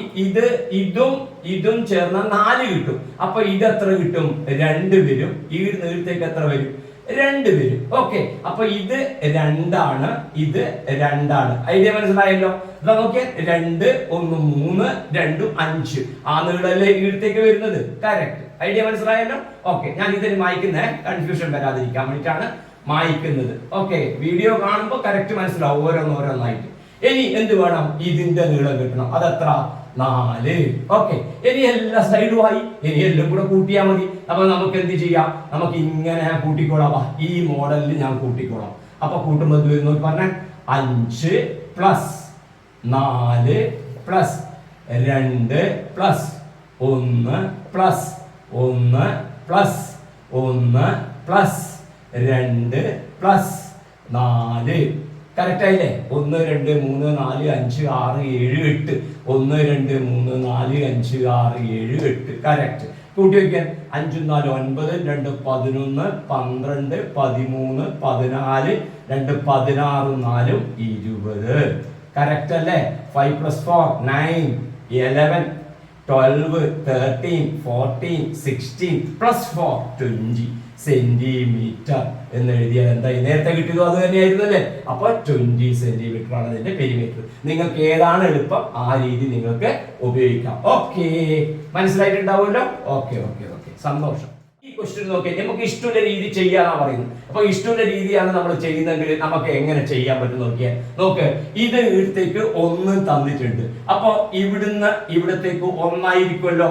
Speaker 1: ഇതും ചേർന്ന 4 കിട്ടും. അപ്പൊ ഇത് എത്ര കിട്ടും? 2 വരും. ഈ നീളത്തേക്ക് എത്ര വരും? 2 വരും. ഓക്കെ, അപ്പൊ ഇത് 2 ആണ്, ഇത് 2 ആണ്. ഐഡിയ മനസ്സിലായല്ലോ? ഇതാ നോക്കിയാൽ 2, 1, 3, 2, 5 ആ നീളല്ലേ ഈടത്തേക്ക് വരുന്നത്. കറക്റ്റ്. ഐഡിയ മനസ്സിലായല്ലോ? ഓക്കെ, ഞാൻ ഇതിന് മായ്ക്കുന്ന കൺഫ്യൂഷൻ വരാതിരിക്കാൻ വേണ്ടിയിട്ടാണ് മായ്ക്കുന്നത്. ഓക്കെ, വീഡിയോ കാണുമ്പോൾ കറക്റ്റ് മനസ്സിലാവും ഓരോന്നോരോന്നായിട്ട്. ഇനി എന്ത് വേണം? ഇതിന്റെ നീളം കിട്ടണം. അതെത്ര? 4. ഓക്കെ, ഇനി എല്ലാ സൈഡുമായി ഇനി എല്ലാം കൂടെ കൂട്ടിയാൽ മതി. അപ്പൊ നമുക്ക് എന്ത് ചെയ്യാം? നമുക്ക് ഇങ്ങനെ കൂട്ടിക്കോളാം. ഈ മോഡലിൽ ഞാൻ കൂട്ടിക്കോളാം. അപ്പൊ കൂട്ടുമ്പോൾ എന്ത് വരുന്നു പറഞ്ഞ? 5 plus 4 plus 2 plus 1 plus 1 plus 1 plus 2 plus 4. Correct ആയില്ലേ? 1 2 3 4 5 6 7 8. 1 2 3 4 5 6 7 8. കറക്റ്റ്. കൂട്ടി വയ്ക്കാൻ 5 4 9 2 11 12 13 14 2 16 4 20. കറക്റ്റ് അല്ലേ? 5 + 4 9 11 12 13 14 16 + 4 20 സെന്റിമീറ്റർ എന്ന് എഴുതിയാൽ എന്തായി? നേരത്തെ കിട്ടിയതോ അത് തന്നെയായിരുന്നു അല്ലേ? അപ്പൊ 20 സെന്റിമീറ്റർ ആണ് ഇതിന്റെ പെരിമീറ്റർ. നിങ്ങൾക്ക് ഏതാണ് എളുപ്പം ആ രീതി നിങ്ങൾക്ക് ഉപയോഗിക്കാം. ഓക്കെ, മനസ്സിലായിട്ടുണ്ടാവുമല്ലോ? ഓക്കെ ഓക്കെ ഓക്കെ, സന്തോഷം. ഈ ക്വസ്റ്റ്യൻ നോക്കിയാൽ നമുക്ക് ഇഷ്ടമുള്ള രീതി ചെയ്യാനാ പറയുന്നത്. അപ്പൊ ഇഷ്ടമുള്ള രീതിയാണ് നമ്മൾ ചെയ്യുന്നതെങ്കിൽ നമുക്ക് എങ്ങനെ ചെയ്യാൻ പറ്റും നോക്കിയാൽ. നോക്ക്, ഇത് ഇവിടത്തേക്ക് 1 തന്നിട്ടുണ്ട്. അപ്പൊ ഇവിടുന്ന് ഇവിടത്തേക്ക് 1 ആയിരിക്കുമല്ലോ.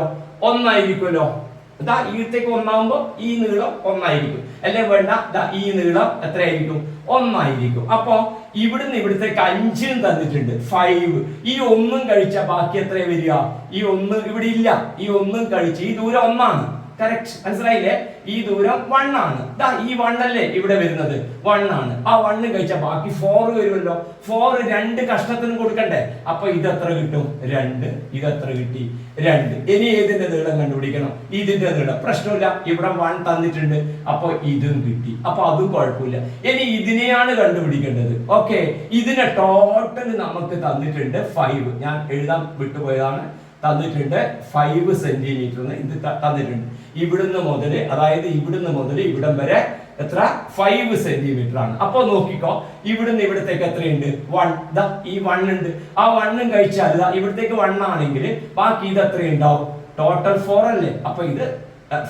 Speaker 1: ഇതാ ഇവിടത്തേക്ക് 1 ആവുമ്പോ ഈ നീളം 1 ആയിരിക്കും അല്ലേ? വേണ്ട, ഈ നീളം എത്രയായിരിക്കും? 1 ആയിരിക്കും. അപ്പൊ ഇവിടുന്ന് ഇവിടത്തേക്ക് 5 തന്നിട്ടുണ്ട്, 5. ഈ 1 കഴിച്ച ബാക്കി എത്ര വരിക? ഈ 1 ഇവിടെ ഇല്ല, ഈ 1 കഴിച്ച് ഈ ദൂരം 1 ആണ്. കറക്റ്റ്, മനസ്സിലായില്ലേ? ഈ ദൂരം 1 ആണ്. ഈ 1 അല്ലേ ഇവിടെ വരുന്നത്? 1 ആണ്. ആ 1 കഴിച്ച ബാക്കി 4 വരുമല്ലോ. 4 2 കഷ്ണത്തിനും കൊടുക്കണ്ടേ? അപ്പൊ ഇതെത്ര കിട്ടും? 2. ഇതെത്ര കിട്ടി? 2. ഇനി ഏതിന്റെ നീളം കണ്ടുപിടിക്കണം? ഇതിന്റെ നീളം. പ്രശ്നമില്ല, ഇവിടെ 1 തന്നിട്ടുണ്ട്. അപ്പൊ ഇതും കിട്ടി. അപ്പൊ അതും കുഴപ്പമില്ല. ഇനി ഇതിനെയാണ് കണ്ടുപിടിക്കേണ്ടത്. ഓക്കെ, ഇതിനെ ടോട്ടൽ നമുക്ക് തന്നിട്ടുണ്ട് 5. ഞാൻ എഴുതാൻ വിട്ടുപോയതാണ്. തന്നിട്ടുണ്ട് 5 സെന്റിമീറ്റർ ഇത് തന്നിട്ടുണ്ട്. ഇവിടുന്ന് മുതൽ, അതായത് ഇവിടുന്ന് മുതൽ ഇവിടം വരെ എത്ര? 5 സെന്റിമീറ്റർ ആണ്. അപ്പൊ നോക്കിക്കോ, ഇവിടുന്ന് ഇവിടത്തേക്ക് എത്രയുണ്ട്? 1. ഈ 1 ഉണ്ട്. ആ 1 കഴിച്ചാൽ ഇവിടത്തേക്ക് 1 ആണെങ്കിൽ ബാക്കി ഇത് എത്രയുണ്ടാവും? ടോട്ടൽ 4 അല്ലേ, അപ്പൊ ഇത്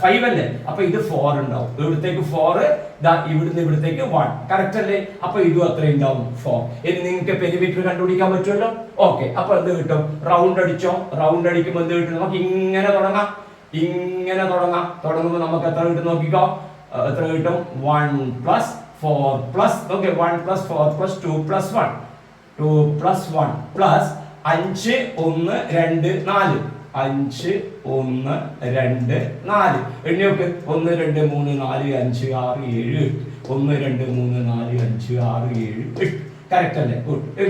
Speaker 1: 5 അല്ലേ, അപ്പൊ ഇത് 4 ഉണ്ടാവും. ഇവിടത്തേക്ക് 4, ഇവിടുന്ന് ഇവിടത്തേക്ക് 1. കറക്റ്റ് അല്ലേ? അപ്പൊ ഇതും അത്രയും ഉണ്ടാവും 4. ഇനി നിങ്ങൾക്ക് പെരിമീറ്റർ കണ്ടുപിടിക്കാൻ പറ്റുമല്ലോ. ഓക്കെ, അപ്പൊ എന്ത് കിട്ടും? റൗണ്ട് അടിച്ചോ. റൗണ്ട് അടിക്കുമ്പോൾ എന്ത് കിട്ടും? നമുക്ക് ഇങ്ങനെ തുടങ്ങാം. തുടങ്ങുമ്പോൾ നമുക്ക് എത്ര കിട്ടും നോക്കിക്കോ. എത്ര കിട്ടും? 1 + 4 + ഓക്കെ 1 + 4 + 2 + 1 2 + 1 + 5 1 2 4 5 1 2 4 എണ്ണി നോക്ക്. 1 2 3 4 5 6 7 1 2 3 4 5 6 7 8. കറക്റ്റ് അല്ലേ?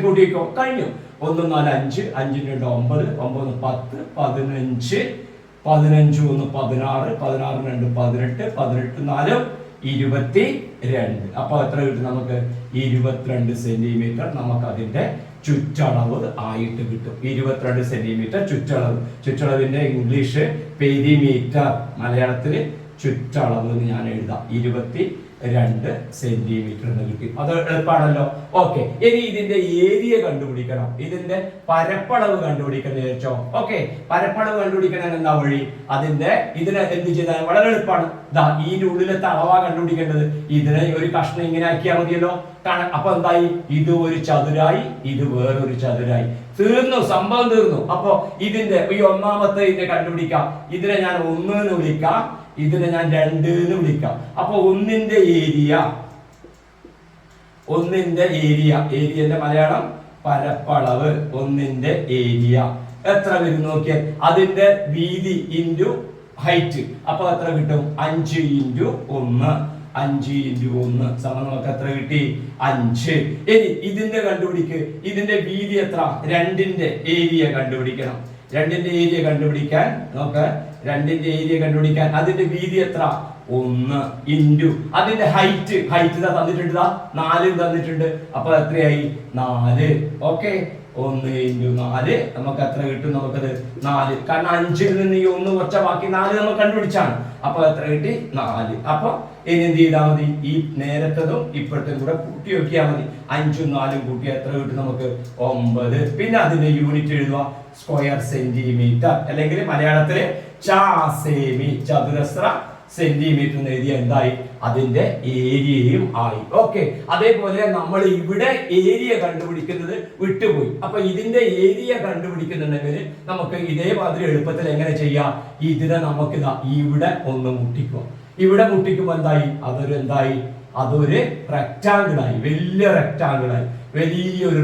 Speaker 1: കൂട്ടിക്കോ. കഴിഞ്ഞു. 1 4 5 5 2 9 9 10 15 15 1 16 16 2 18 18 4 22. അപ്പൊ എത്ര കിട്ടും നമുക്ക്? 22 സെന്റിമീറ്റർ നമുക്ക് അതിന്റെ ചുറ്റളവ് ആയിട്ട് കിട്ടും. 22 സെന്റിമീറ്റർ ചുറ്റളവ്. ചുറ്റളവിന്റെ ഇംഗ്ലീഷ് പെരിമീറ്റർ, മലയാളത്തില് ചുറ്റളവ് എന്ന് ഞാൻ എഴുതാം. 22 സെന്റിമീറ്റർ എന്ന് കിട്ടി. അത് എളുപ്പമാണല്ലോ. ഓക്കെ, ഇനി ഇതിന്റെ ഏരിയ കണ്ടുപിടിക്കണം. ഇതിന്റെ പരപ്പളവ് കണ്ടുപിടിക്കണം വിചാരിച്ചോ. ഓക്കെ, പരപ്പളവ് കണ്ടുപിടിക്കണം എന്താ വഴി? ഇതിനെ എന്ത് ചെയ്താൽ വളരെ എളുപ്പമാണ്. ഇതിന്റെ ഉള്ളിലത്തെ അളവാ കണ്ടുപിടിക്കേണ്ടത്. ഇതിനെ ഒരു കഷ്ണം ഇങ്ങനെ ആക്കിയാൽ മതിയല്ലോ. അപ്പൊ എന്തായി? ഇത് ഒരു ചതുരായി, ഇത് വേറൊരു ചതുരായി. തീർന്നു, സംഭവം തീർന്നു. അപ്പൊ ഇതിന്റെ ഈ ഒന്നാമത്തെ ഇതിനെ കണ്ടുപിടിക്കാം. ഇതിനെ ഞാൻ 1 എന്ന് വിളിക്കാം, ഇതിനെ ഞാൻ 2 എന്ന് വിളിക്കാം. അപ്പൊ ഒന്നിന്റെ ഏരിയന്റെ മലയാളം പരപ്പളവ്. ഒന്നിന്റെ ഏരിയ എത്ര വരും നോക്കിയാൽ, അതിന്റെ വീതി ഇൻറ്റു ഹൈറ്റ്. അപ്പൊ എത്ര കിട്ടും? 5 × 1 5 × 1 സമം നമുക്ക് എത്ര കിട്ടി? 5. ഇനി ഇതിന്റെ കണ്ടുപിടിക്ക്. ഇതിന്റെ വീതി എത്ര? 2ന്റെ ഏരിയ കണ്ടുപിടിക്കണം. 2ന്റെ ഏരിയ കണ്ടുപിടിക്കാൻ നോക്ക്. 2ന്റെ ഏരിയ കണ്ടുപിടിക്കാൻ അതിന്റെ വീതി എത്ര? 1 ഇൻറ്റു അതിന്റെ ഹൈറ്റ് തന്നിട്ടുണ്ട്. 4 തന്നിട്ടുണ്ട്. അപ്പൊ എത്രയായി? 4. ഓക്കെ, 1 × 4 നമുക്ക് എത്ര കിട്ടും? നമുക്കത് 4. കാരണം 5ൽ നിന്ന് ഈ 1 കുറച്ച ബാക്കി 4 നമുക്ക് കണ്ടുപിടിച്ചാണ്. അപ്പൊ എത്ര കിട്ടി? 4. അപ്പൊ ഇനി എന്ത് ചെയ്താൽ മതി? ഈ നേരത്തതും ഇപ്പോഴത്തേക്കും കൂടെ കൂട്ടി നോക്കിയാൽ മതി. 5ഉം 4ഉം കൂട്ടിയാൽ എത്ര കിട്ടും? നമുക്ക് 9. പിന്നെ അതിന്റെ യൂണിറ്റ് എഴുതുക. സ്ക്വയർ സെന്റിമീറ്റർ, അല്ലെങ്കിൽ മലയാളത്തില് ചാസേമി, ചതുരശ്ര സെന്റിമീറ്റർ എന്ന് എഴുതിയ എന്തായി? അതിന്റെ ഏരിയയും ആയി. ഓക്കെ, അതേപോലെ നമ്മൾ ഇവിടെ ഏരിയ കണ്ടുപിടിക്കുന്നത് വിട്ടുപോയി. അപ്പൊ ഇതിന്റെ ഏരിയ കണ്ടുപിടിക്കുന്നുണ്ടെങ്കിൽ നമുക്ക് ഇതേമാതിരി എളുപ്പത്തിൽ എങ്ങനെ ചെയ്യാം? ഇതിനെ നമുക്ക് ഇവിടെ ഒന്ന് മുട്ടിക്കും. ഇവിടെ മുട്ടിക്കുമ്പോൾ എന്തായി? അതൊരു റെക്ടാങ്കിൾ ആയി. വലിയൊരു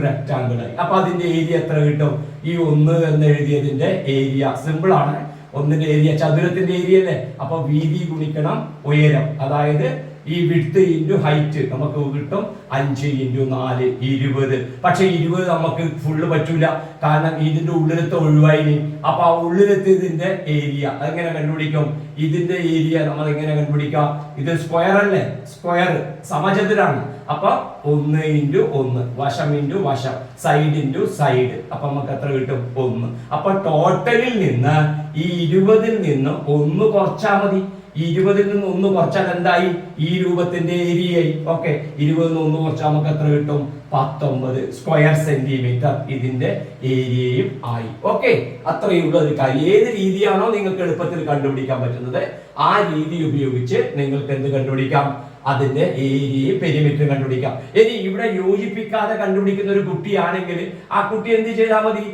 Speaker 1: റെക്ടാങ്കിൾ ആയി. അപ്പൊ അതിന്റെ ഏരിയ എത്ര കിട്ടും? ഈ 1 എന്ന് എഴുതിയതിന്റെ ഏരിയ സിമ്പിൾ ആണ്. 1ന്റെ ഏരിയ ചതുരത്തിന്റെ ഏരിയ അല്ലേ. അപ്പൊ വീതി ഗുണിക്കണം ഉയരം, അതായത് ഈ വിഡ്ത്ത് ഇൻറ്റു ഹൈറ്റ് നമുക്ക് കിട്ടും 5 × 4 20. പക്ഷെ 20 നമുക്ക് ഫുള്ള് പറ്റൂല, കാരണം ഇതിന്റെ ഉള്ളിലത്തെ ഒഴിവായി. അപ്പൊ ആ ഉള്ളിലത്തെ ഇതിന്റെ ഏരിയ എങ്ങനെ കണ്ടുപിടിക്കും? ഇതിന്റെ ഏരിയ നമ്മൾ എങ്ങനെ കണ്ടുപിടിക്കാം? ഇത് സ്ക്വയർ അല്ലേ, സ്ക്വയർ സമചതുരാണ്. അപ്പൊ 1 × 1 വശം ഇൻറ്റു വശം, സൈഡ് ഇൻറ്റു സൈഡ്. അപ്പൊ നമുക്ക് എത്ര കിട്ടും? 1. അപ്പൊ ടോട്ടലിൽ നിന്ന് ഈ 20ൽ നിന്ന് 1 കുറച്ചാൽ മതി. 20ൽ നിന്ന് 1 കുറച്ചാൽ എന്തായി? ഈ രൂപത്തിന്റെ ഏരിയയായി. ഓക്കെ, 20ൽ നിന്ന് 1 കുറച്ചാൽ നമുക്ക് എത്ര കിട്ടും? 19 സ്ക്വയർ സെന്റിമീറ്റർ ഇതിന്റെ ഏരിയയും ആയി. ഓക്കെ, അത്രയുള്ള ഒരു കാര്യം. ഏത് രീതിയാണോ നിങ്ങൾക്ക് എളുപ്പത്തിൽ കണ്ടുപിടിക്കാൻ പറ്റുന്നത് ആ രീതി ഉപയോഗിച്ച് നിങ്ങൾക്ക് എന്ത് കണ്ടുപിടിക്കാം? അതിന്റെ ഏരിയയും പെരിമീറ്ററും കണ്ടുപിടിക്കാം. ഇനി ഇവിടെ യോജിപ്പിക്കാതെ കണ്ടുപിടിക്കുന്ന ഒരു കുട്ടിയാണെങ്കിൽ ആ കുട്ടി എന്ത് ചെയ്താൽ മതി?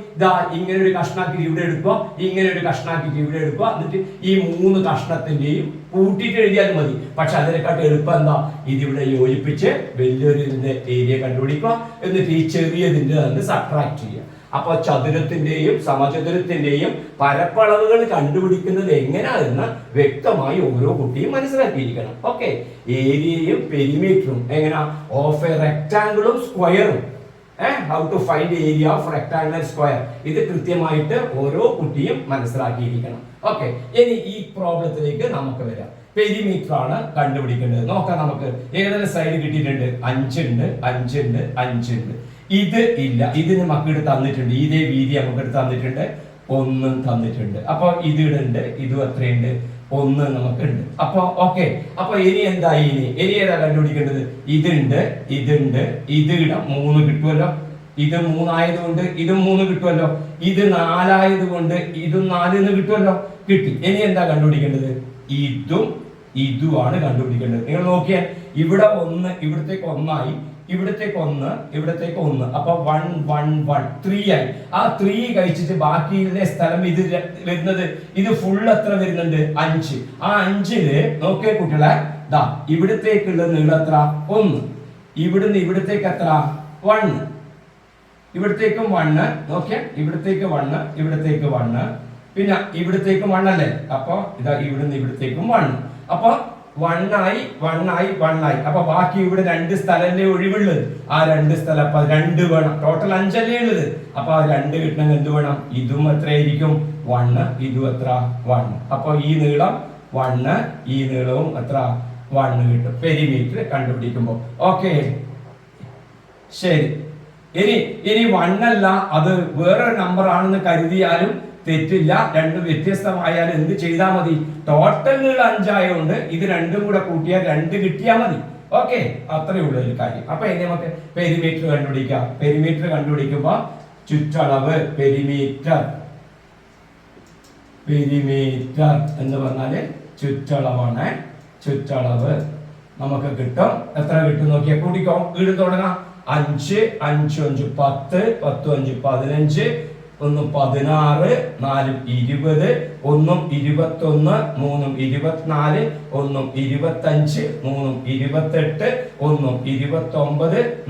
Speaker 1: ഇങ്ങനെ ഒരു കഷ്ണാക്കി ഇവിടെ എടുക്കുക, ഇങ്ങനെ ഒരു കഷ്ണാക്കി ഇവിടെ എടുക്കുക, എന്നിട്ട് ഈ 3 കഷ്ണത്തിന്റെയും കൂട്ടിയിട്ട് എഴുതിയാലും മതി. പക്ഷെ അതിനെക്കാട്ട് എളുപ്പം എന്താ? ഇതിവിടെ യോജിപ്പിച്ച് വലിയൊരു ഇതിന്റെ ഏരിയ കണ്ടുപിടിക്കുക, എന്നിട്ട് ഈ ചെറിയതിന്റെ സബ്ട്രാക്ട് ചെയ്യുക. അപ്പൊ ചതുരത്തിന്റെയും സമചതുരത്തിന്റെയും പരപ്പളവുകൾ കണ്ടുപിടിക്കുന്നത് എങ്ങനെയാണെന്ന് വ്യക്തമായി ഓരോ കുട്ടിയും മനസ്സിലാക്കിയിരിക്കണം. ഓക്കെ, ഏരിയയും പെരിമീറ്ററും എങ്ങനെയാ? ഓഫ് എ റെക്ടാങ്കിളും സ്ക്വയറും. How to find area of rectangle and square, ഇത് കൃത്യമായിട്ട് ഓരോ കുട്ടിയും മനസ്സിലാക്കിയിരിക്കണം. ഓക്കെ, ഇനി ഈ പ്രോബ്ലത്തിലേക്ക് നമുക്ക് വരാം. പെരിമീറ്റർ ആണ് കണ്ടുപിടിക്കേണ്ടത്. നോക്കാം, നമുക്ക് ഏതെങ്കിലും സൈഡ് കിട്ടിയിട്ടുണ്ട്. 5 ഉണ്ട്, 5 ഉണ്ട്, 5 ഉണ്ട്. ഇത് ഇല്ല, ഇതിന് മക്കളുടെ തന്നിട്ടുണ്ട്. ഇതേ വീതി നമുക്ക് തന്നിട്ടുണ്ട്, 1 തന്നിട്ടുണ്ട്. അപ്പൊ ഇതിടുണ്ട്, ഇതും എത്രയുണ്ട്? 1 നമുക്കുണ്ട്. അപ്പൊ ഓക്കെ, അപ്പൊ ഇനി എന്തായി? ഇനി ഏതാ കണ്ടുപിടിക്കേണ്ടത്? ഇതുണ്ട്, ഇത് ഇടാം, 3 കിട്ടുമല്ലോ. ഇത് 3 ആയതുകൊണ്ട് ഇതും 3 കിട്ടുമല്ലോ. ഇത് 4 ആയതുകൊണ്ട് ഇതും 4 എന്ന് കിട്ടുമല്ലോ. കിട്ടി. ഇനി എന്താ കണ്ടുപിടിക്കേണ്ടത്? ഇതും ഇതുമാണ് കണ്ടുപിടിക്കേണ്ടത്. നിങ്ങൾ നോക്കിയാൽ ഇവിടെ 1 ഇവിടത്തേക്ക് 1 ആയി, ഇവിടത്തേക്ക് 1 ഇവിടത്തേക്ക് 1, അപ്പൊ 1 1 1 3 ആയി. ആ 3 കഴിച്ചിട്ട് ബാക്കിയുള്ള സ്ഥലം ഇത് വരുന്നത്, ഇത് ഫുൾ എത്ര വരുന്നുണ്ട്? 5. ആ 5-ല് നോക്കിയ കുട്ടികളെ, ദാ ഇവിടത്തേക്കുള്ള നീളം എത്ര? 1. ഇവിടുന്ന് ഇവിടത്തേക്ക് എത്ര? 1. ഇവിടത്തേക്കും 1. നോക്കിയ ഇവിടത്തേക്ക് 1, ഇവിടത്തേക്ക് 1, പിന്നെ ഇവിടത്തേക്കും 1 അല്ലേ? അപ്പൊ ഇതാ ഇവിടുന്ന് ഇവിടത്തേക്കും 1. അപ്പൊ 1 ആയി 1 ആയി 1 ആയി. അപ്പൊ ബാക്കി ഇവിടെ 2 സ്ഥലല്ലേ ഒഴിവുള്ളത്. ആ 2 സ്ഥലം അപ്പൊ 2 വേണം. ടോട്ടൽ 5 അല്ലേ ഉള്ളത്. അപ്പൊ ആ 2 കിട്ടണമെങ്കിൽ എന്ത് വേണം? ഇതും എത്രയായിരിക്കും? 1. ഇതും എത്ര? 1. അപ്പൊ ഈ നീളം 1, ഈ നീളവും എത്ര? 1 കിട്ടും പെരിമീറ്റർ കണ്ടുപിടിക്കുമ്പോൾ. ഓക്കെ, ശരി. ഇനി 1 അല്ല, അത് വേറൊരു നമ്പർ ആണെന്ന് കരുതിയാലും തെറ്റില്ല. രണ്ടും വ്യത്യസ്തമായാലും എന്ത് ചെയ്താൽ മതി? ടോട്ടൽ നീളം 5 ആയതുകൊണ്ട് ഇത് രണ്ടും കൂടെ കൂട്ടിയാൽ 2 കിട്ടിയാൽ മതി. ഓക്കെ, അത്രയേ ഉള്ളൂ ഒരു കാര്യം. അപ്പൊ ഇനി നമുക്ക് പെരിമീറ്റർ കണ്ടുപിടിക്കാം. പെരിമീറ്റർ കണ്ടുപിടിക്കുമ്പോ ചുറ്റളവ്, പെരിമീറ്റർ എന്ന് പറഞ്ഞാല് ചുറ്റളവാണ്. ചുറ്റളവ് നമുക്ക് കിട്ടും. എത്ര കിട്ടും നോക്കിയാൽ കൂട്ടിക്കോ. വീട് തുടങ്ങാം. 5 5 5 10 10 5 15 1 16 4 20 1 21 3 24 1 25 3 28 1 29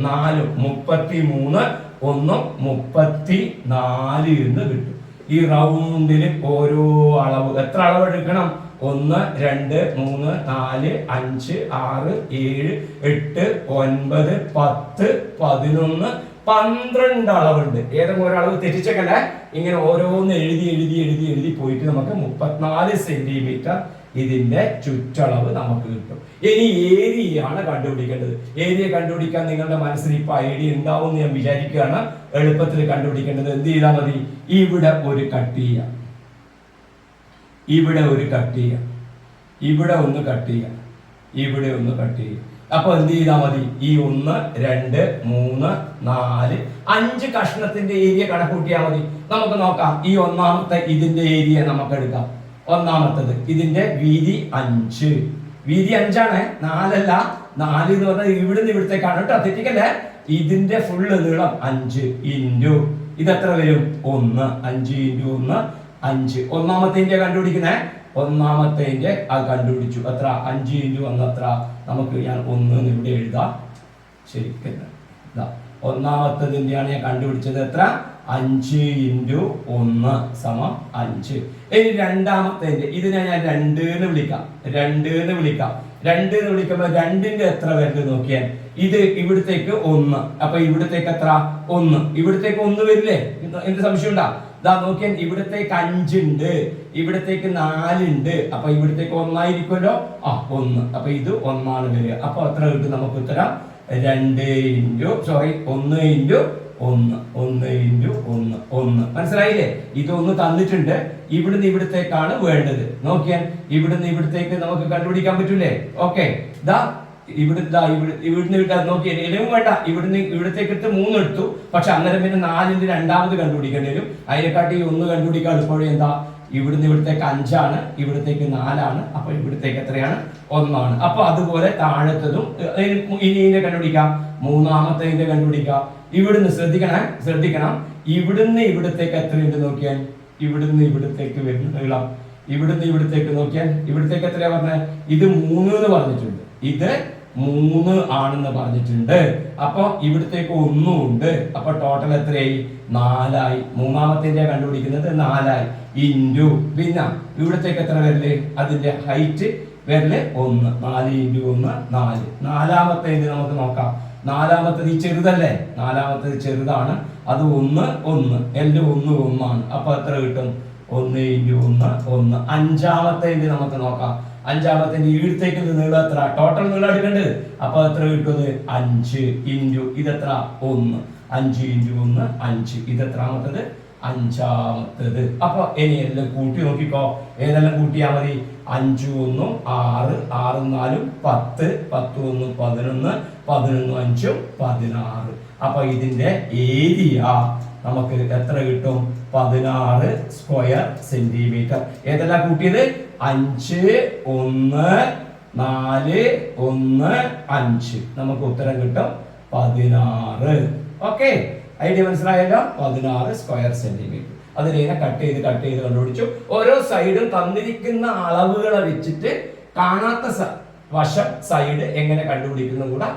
Speaker 1: 4 33 1 34 എന്ന് കിട്ടും. ഈ റൗണ്ടിൽ ഓരോ അളവ് എത്ര അളവ് എടുക്കണം? 1 2 3 4 5 6 7 8 9 10 11 12 അളവുണ്ട്. ഏതെങ്കിലും ഒരളവ് തെറ്റിച്ചേക്കണ്ടേ. ഇങ്ങനെ ഓരോന്ന് എഴുതി പോയിട്ട് നമുക്ക് 34 സെന്റിമീറ്റർ ഇതിന്റെ ചുറ്റളവ് നമുക്ക് കിട്ടും. ഇനി ഏരിയയാണ് കണ്ടുപിടിക്കേണ്ടത്. ഏരിയ കണ്ടുപിടിക്കാൻ നിങ്ങളുടെ മനസ്സിൽ ഇപ്പൊ ഐഡിയ ഉണ്ടാവും എന്ന് ഞാൻ വിചാരിക്കുകയാണ്. എളുപ്പത്തിൽ കണ്ടുപിടിക്കേണ്ടത് എന്ത് ചെയ്താൽ മതി? ഇവിടെ ഒരു കട്ട് ചെയ്യാം, ഇവിടെ ഒരു കട്ട് ചെയ്യാം, ഇവിടെ ഒന്ന് കട്ട് ചെയ്യാം, ഇവിടെ ഒന്ന് കട്ട് ചെയ്യാം. അപ്പൊ എന്ത് ചെയ്താൽ മതി? ഈ 1 2 3 4 5 കഷ്ണത്തിന്റെ ഏരിയ കണക്കൂട്ടിയാൽ മതി. നമുക്ക് നോക്കാം. ഈ ഒന്നാമത്തെ ഇതിന്റെ ഏരിയ നമുക്ക് എടുക്കാം. ഒന്നാമത്തത് ഇതിന്റെ വീതി 5. വീതി 5 ആണ്, 4 അല്ല. 4 എന്ന് പറഞ്ഞാൽ ഇവിടുന്ന് ഇവിടത്തേക്കാണ് കേട്ടോ, തെറ്റിക്കല്ലേ. ഇതിന്റെ ഫുള്ള് നീളം 5 ഇൻറ്റു ഇതെത്ര വരും? 1. 5 ഇൻറ്റു 1 5. ഒന്നാമത്തെ കണ്ടുപിടിക്കുന്നേ. ഒന്നാമത്തെ അത് കണ്ടുപിടിച്ചു. എത്ര? 5 ഇൻറ്റു 1 എത്ര? നമുക്ക് ഞാൻ 1 ഇവിടെ എഴുതാം. ശരിക്കും ഒന്നാമത്തതിന്റെയാണ് ഞാൻ കണ്ടുപിടിച്ചത്. എത്ര? 5 ഇൻറ്റു 1 സമം 5. ഇനി രണ്ടാമത്തെ ഇതിനെ ഞാൻ 2 എന്ന് വിളിക്കാം. 2 എന്ന് വിളിക്കാം. 2 എന്ന് വിളിക്കുമ്പോൾ 2ന്റെ എത്ര വരുന്നത് നോക്കിയാൽ ഇത് ഇവിടത്തേക്ക് 1. അപ്പൊ ഇവിടത്തേക്ക് എത്ര? 1. ഇവിടത്തേക്ക് 1 വരില്ലേ? എന്ത് സംശയം ഉണ്ടാ? ഇതാ നോക്കിയാൽ ഇവിടത്തേക്ക് 5 ഉണ്ട്, ഇവിടത്തേക്ക് 4 ഉണ്ട്. അപ്പൊ ഇവിടത്തേക്ക് 1 ആയിരിക്കുമല്ലോ. 1. അപ്പൊ ഇത് 1 ആണ് വരിക. അപ്പൊ എത്ര കിട്ടും നമുക്ക് ഉത്തരം? 2 ഇൻറ്റു 1 ഇൻറ്റു 1 1 ഇൻറ്റു 1 1. മനസ്സിലായില്ലേ? ഇതൊന്ന് തന്നിട്ടുണ്ട്. ഇവിടുന്ന് ഇവിടത്തേക്കാണ് വേണ്ടത്. നോക്കിയാൽ ഇവിടുന്ന് ഇവിടത്തേക്ക് നമുക്ക് കണ്ടുപിടിക്കാൻ പറ്റൂലേ? ഓക്കെ, ഇതാ ഇവിടുന്ന് വിട്ടാൽ നോക്കിയാൽ ഇലവും വേണ്ട. ഇവിടുന്ന് ഇവിടത്തേക്ക് എടുത്ത് 3 എടുത്തു. പക്ഷെ അന്നേരം പിന്നെ 4ന്റെ രണ്ടാമത് കണ്ടുപിടിക്കേണ്ടി വരും. അതിനെക്കാട്ടി 1 കണ്ടുപിടിക്കാൻ എളുപ്പവഴി എന്താ? ഇവിടുന്ന് ഇവിടത്തേക്ക് 5 ആണ്, ഇവിടത്തേക്ക് 4 ആണ്. അപ്പൊ ഇവിടത്തേക്ക് എത്രയാണ്? 1 ആണ്. അപ്പൊ അതുപോലെ താഴത്തതും ഇനി കണ്ടുപിടിക്കാം. മൂന്നാമത്തെ കണ്ടുപിടിക്കാം. ഇവിടുന്ന് ശ്രദ്ധിക്കണം. ഇവിടുന്ന് ഇവിടത്തേക്ക് എത്രയുണ്ട് നോക്കിയാൽ ഇവിടുന്ന് ഇവിടത്തേക്ക് വരുന്ന നീളം. ഇവിടുന്ന് ഇവിടത്തേക്ക് നോക്കിയാൽ ഇവിടത്തേക്ക് എത്രയാ പറഞ്ഞത്? ഇത് 3 എന്ന് പറഞ്ഞിട്ടുണ്ട്. ഇത് 3 ആണെന്ന് പറഞ്ഞിട്ടുണ്ട്. അപ്പൊ ഇവിടത്തേക്ക് 1 ഉണ്ട്. അപ്പൊ ടോട്ടൽ എത്രയായി? 4 ആയി. മൂന്നാമത്തെ കണ്ടുപിടിക്കുന്നത് 4 ആയി. ഇൻറ്റു പിന്നെ ഇവിടത്തേക്ക് എത്ര വരല്? അതിന്റെ ഹൈറ്റ് വരല് 1. 4 ഇൻറ്റു 1 4. നാലാമത്തെ നമുക്ക് നോക്കാം. നാലാമത്തത് ഈ ചെറുതല്ലേ? നാലാമത്തത് ചെറുതാണ്. അത് 1 1. എല്ലാം 1 1 ആണ്. അപ്പൊ എത്ര കിട്ടും? 1 ഇൻറ്റു 1 1. അഞ്ചാമത്തെ നമുക്ക് നോക്കാം. അഞ്ചാമത്തെ ഇവിടത്തേക്ക് നീളം എത്ര? ടോട്ടൽ നീളം എടുക്കേണ്ടത്. അപ്പൊ എത്ര കിട്ടുന്നത്? 5 ഇൻറ്റു ഇതെത്ര? 1. 5 ഇൻറ്റു 1 5. ഇതെത്രാമത്തത്? അഞ്ചാമത്തത്. അപ്പൊ ഇനി എല്ലാം കൂട്ടി നോക്കിക്കോ. ഏതെല്ലാം കൂട്ടിയാൽ മതി? 5 1 6 6 4 10 10 1 11 11 5 16. അപ്പൊ ഇതിന്റെ ഏരിയ നമുക്ക് എത്ര കിട്ടും? 16 സ്ക്വയർ സെന്റിമീറ്റർ. ഏതെല്ലാം കൂട്ടിയത്? 5, 1, 4, 1, 5. നമുക്ക് ഉത്തരം കിട്ടും 16. ഓക്കെ, ഐഡിയ മനസ്സിലായല്ലോ? 16 സ്ക്വയർ സെന്റിമീറ്റർ. അതിനെ കട്ട് ചെയ്ത് കണ്ടുപിടിച്ചു. ഓരോ സൈഡും തന്നിരിക്കുന്ന അളവുകളെ വെച്ചിട്ട് കാണാത്ത വശം സൈഡ് എങ്ങനെ കണ്ടുപിടിക്കുന്നു കൂടെ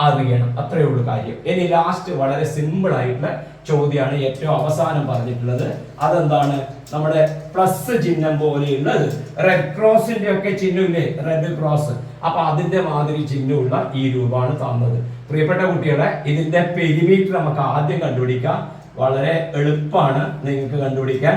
Speaker 1: അറിയണം. അത്രയേ ഉള്ളൂ കാര്യം. ഇനി ലാസ്റ്റ് വളരെ സിമ്പിൾ ആയിട്ടുള്ള ചോദ്യമാണ് ഏറ്റവും അവസാനം പറഞ്ഞിട്ടുള്ളത്. അതെന്താണ്? നമ്മുടെ പ്ലസ് ചിഹ്നം പോലെയുള്ളത്, റെഡ് ക്രോസിന്റെ ഒക്കെ ചിഹ്നമില്ലേ, റെഡ് ക്രോസ്. അപ്പൊ അതിന്റെ മാതിരി ചിഹ്നമുള്ള ഈ രൂപമാണ് തന്നത്. പ്രിയപ്പെട്ട കുട്ടികളെ, ഇതിന്റെ പെരിമീറ്റർ നമുക്ക് ആദ്യം കണ്ടുപിടിക്കാം. വളരെ എളുപ്പമാണ് നിങ്ങൾക്ക് കണ്ടുപിടിക്കാൻ.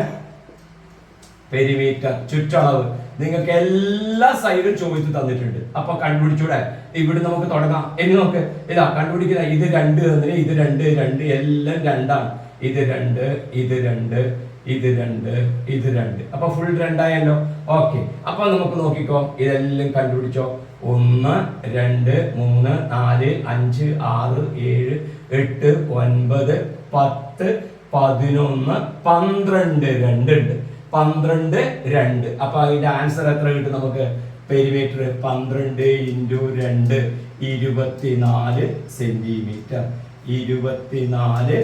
Speaker 1: പെരിമീറ്റർ, ചുറ്റളവ്, നിങ്ങൾക്ക് എല്ലാ സൈഡും ചോദിച്ചു തന്നിട്ടുണ്ട്. അപ്പൊ കണ്ടുപിടിച്ചൂടെ? ഇവിടെ നമുക്ക് തുടങ്ങാം. ഇനി നമുക്ക് ഇതാ കണ്ടുപിടിക്കുന്ന ഇത് 2 തന്നിന്, ഇത് 2, 2 എല്ലാം 2ആണ്. ഇത് 2, ഇത് 2, ഇത് 2, ഇത് 2. അപ്പൊ ഫുൾ 2 ആയല്ലോ. ഓക്കെ, അപ്പൊ നമുക്ക് നോക്കിക്കോ, ഇതെല്ലാം കണ്ടുപിടിച്ചോ. 1, 2, 3, 4, 5, 6, 7, 8, 9, 10, 11, 12, 2 ഉണ്ട്. 12, 2. അപ്പൊ അതിന്റെ ആൻസർ എത്ര കിട്ടും നമുക്ക്? Perimeter 12 × 2 24 centimetre. 24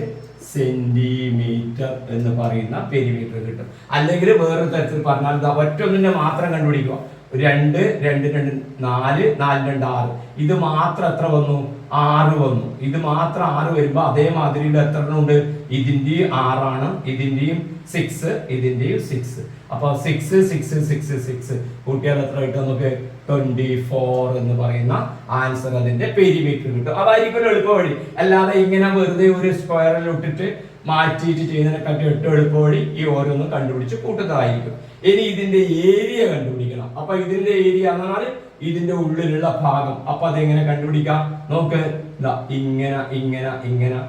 Speaker 1: സെന്റിമീറ്റർ എന്ന് പറയുന്ന പെരിമീറ്റർ കിട്ടും. അല്ലെങ്കിൽ വേറൊരു തരത്തിൽ പറഞ്ഞാൽ ഒറ്റൊന്നിനെ മാത്രം കണ്ടുപിടിക്കുക. 2, 2, 2, 4, 4, 2, 6. ഇത് മാത്രം എത്ര വന്നു? 6 വന്നു. ഇത് മാത്രം 6 വരുമ്പോ അതേമാതിരിയുള്ള എത്ര ഉണ്ട്? ഇതിന്റെയും 6 ആണ്, ഇതിന്റെയും 6, ഇതിന്റെയും 6. അപ്പൊ 6, 6, 6, 6 കൂട്ടിയാൽ എത്ര കിട്ടും നമുക്ക്? 24 എന്ന് പറയുന്ന ആൻസർ അതിന്റെ പെരിമീറ്റർ കിട്ടും. അതായിരിക്കും ഒരു എളുപ്പ വഴി. അല്ലാതെ ഇങ്ങനെ വെറുതെ ഒരു സ്ക്വയറിൽ ഇട്ടിട്ട് മാറ്റിയിട്ട് ചെയ്യുന്നതിനെക്കാട്ടി ഏറ്റവും എളുപ്പ വഴി ഈ ഓരോന്നും കണ്ടുപിടിച്ച് കൂട്ടുന്നതായിരിക്കും. ഇനി ഇതിന്റെ ഏരിയ കണ്ടുപിടിക്കണം. അപ്പൊ ഇതിന്റെ ഏരിയ എന്നാൽ ഇതിന്റെ ഉള്ളിലുള്ള ഭാഗം. അപ്പൊ അതെങ്ങനെ കണ്ടുപിടിക്കാം? നോക്ക്, ഇതാ ഇങ്ങനെ ഇങ്ങനെ ഇങ്ങനെ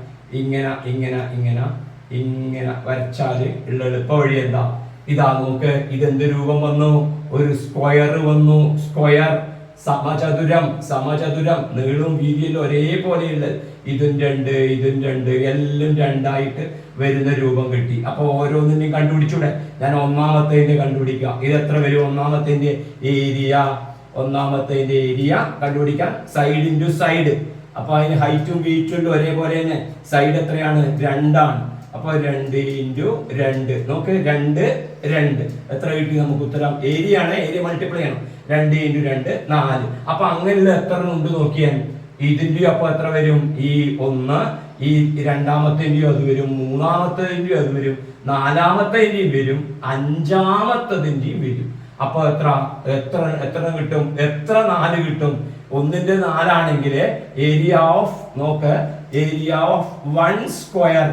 Speaker 1: ഇങ്ങനെ ഇങ്ങനെ ഇങ്ങനെ ഇങ്ങനെ വരച്ചാല് ഉള്ള എളുപ്പ വഴി എന്താ? ഇതാ നോക്ക്, ഇതെന്ത് രൂപം വന്നു? ഒരു സ്ക്വയർ വന്നു. സ്ക്വയർ, സമചതുരം. സമചതുരം നീളവും വീതിയെല്ലാം ഒരേപോലെയുള്ള ഇതും 2, ഇതും 2 എല്ലാം 2 ആയിട്ട് വരുന്ന രൂപം കിട്ടി. അപ്പൊ ഓരോന്നിനെയും കണ്ടുപിടിച്ചൂടെ? ഞാൻ ഒന്നാമത്തേന്റെ കണ്ടുപിടിക്കാം. ഇത് എത്ര വരും? ഒന്നാമത്തേന്റെ ഏരിയ, ഒന്നാമത്തേന്റെ ഏരിയ കണ്ടുപിടിക്കാം. Side into side. അപ്പൊ അതിന് ഹൈറ്റും വെയിറ്റും ഒരേപോലെ തന്നെ. സൈഡ് എത്രയാണ്? 2 ആണ്. അപ്പൊ 2 × 2 നോക്ക്, 2, 2 എത്ര കിട്ടി നമുക്ക് ഉത്തരം? ഏരിയ ആണ്, ഏരിയ മൾട്ടിപ്ലൈ ചെയ്യണം. 2 × 2 4. അപ്പൊ അങ്ങനെയുള്ള എത്ര ഉണ്ട് നോക്കിയാൽ ഇതിന്റെ അപ്പൊ എത്ര വരും? ഈ 1, ഈ രണ്ടാമത്തേന്റെയും അത് വരും, മൂന്നാമത്തേന്റെയും അത് വരും, നാലാമത്തേന്റെയും വരും, അഞ്ചാമത്തതിന്റെയും വരും. അപ്പൊ എത്ര എത്ര എത്ര കിട്ടും? എത്ര 4 കിട്ടും? 1ന്റെ 4 ആണെങ്കിൽ ഏരിയ ഓഫ് നോക്ക്, area of 1 square,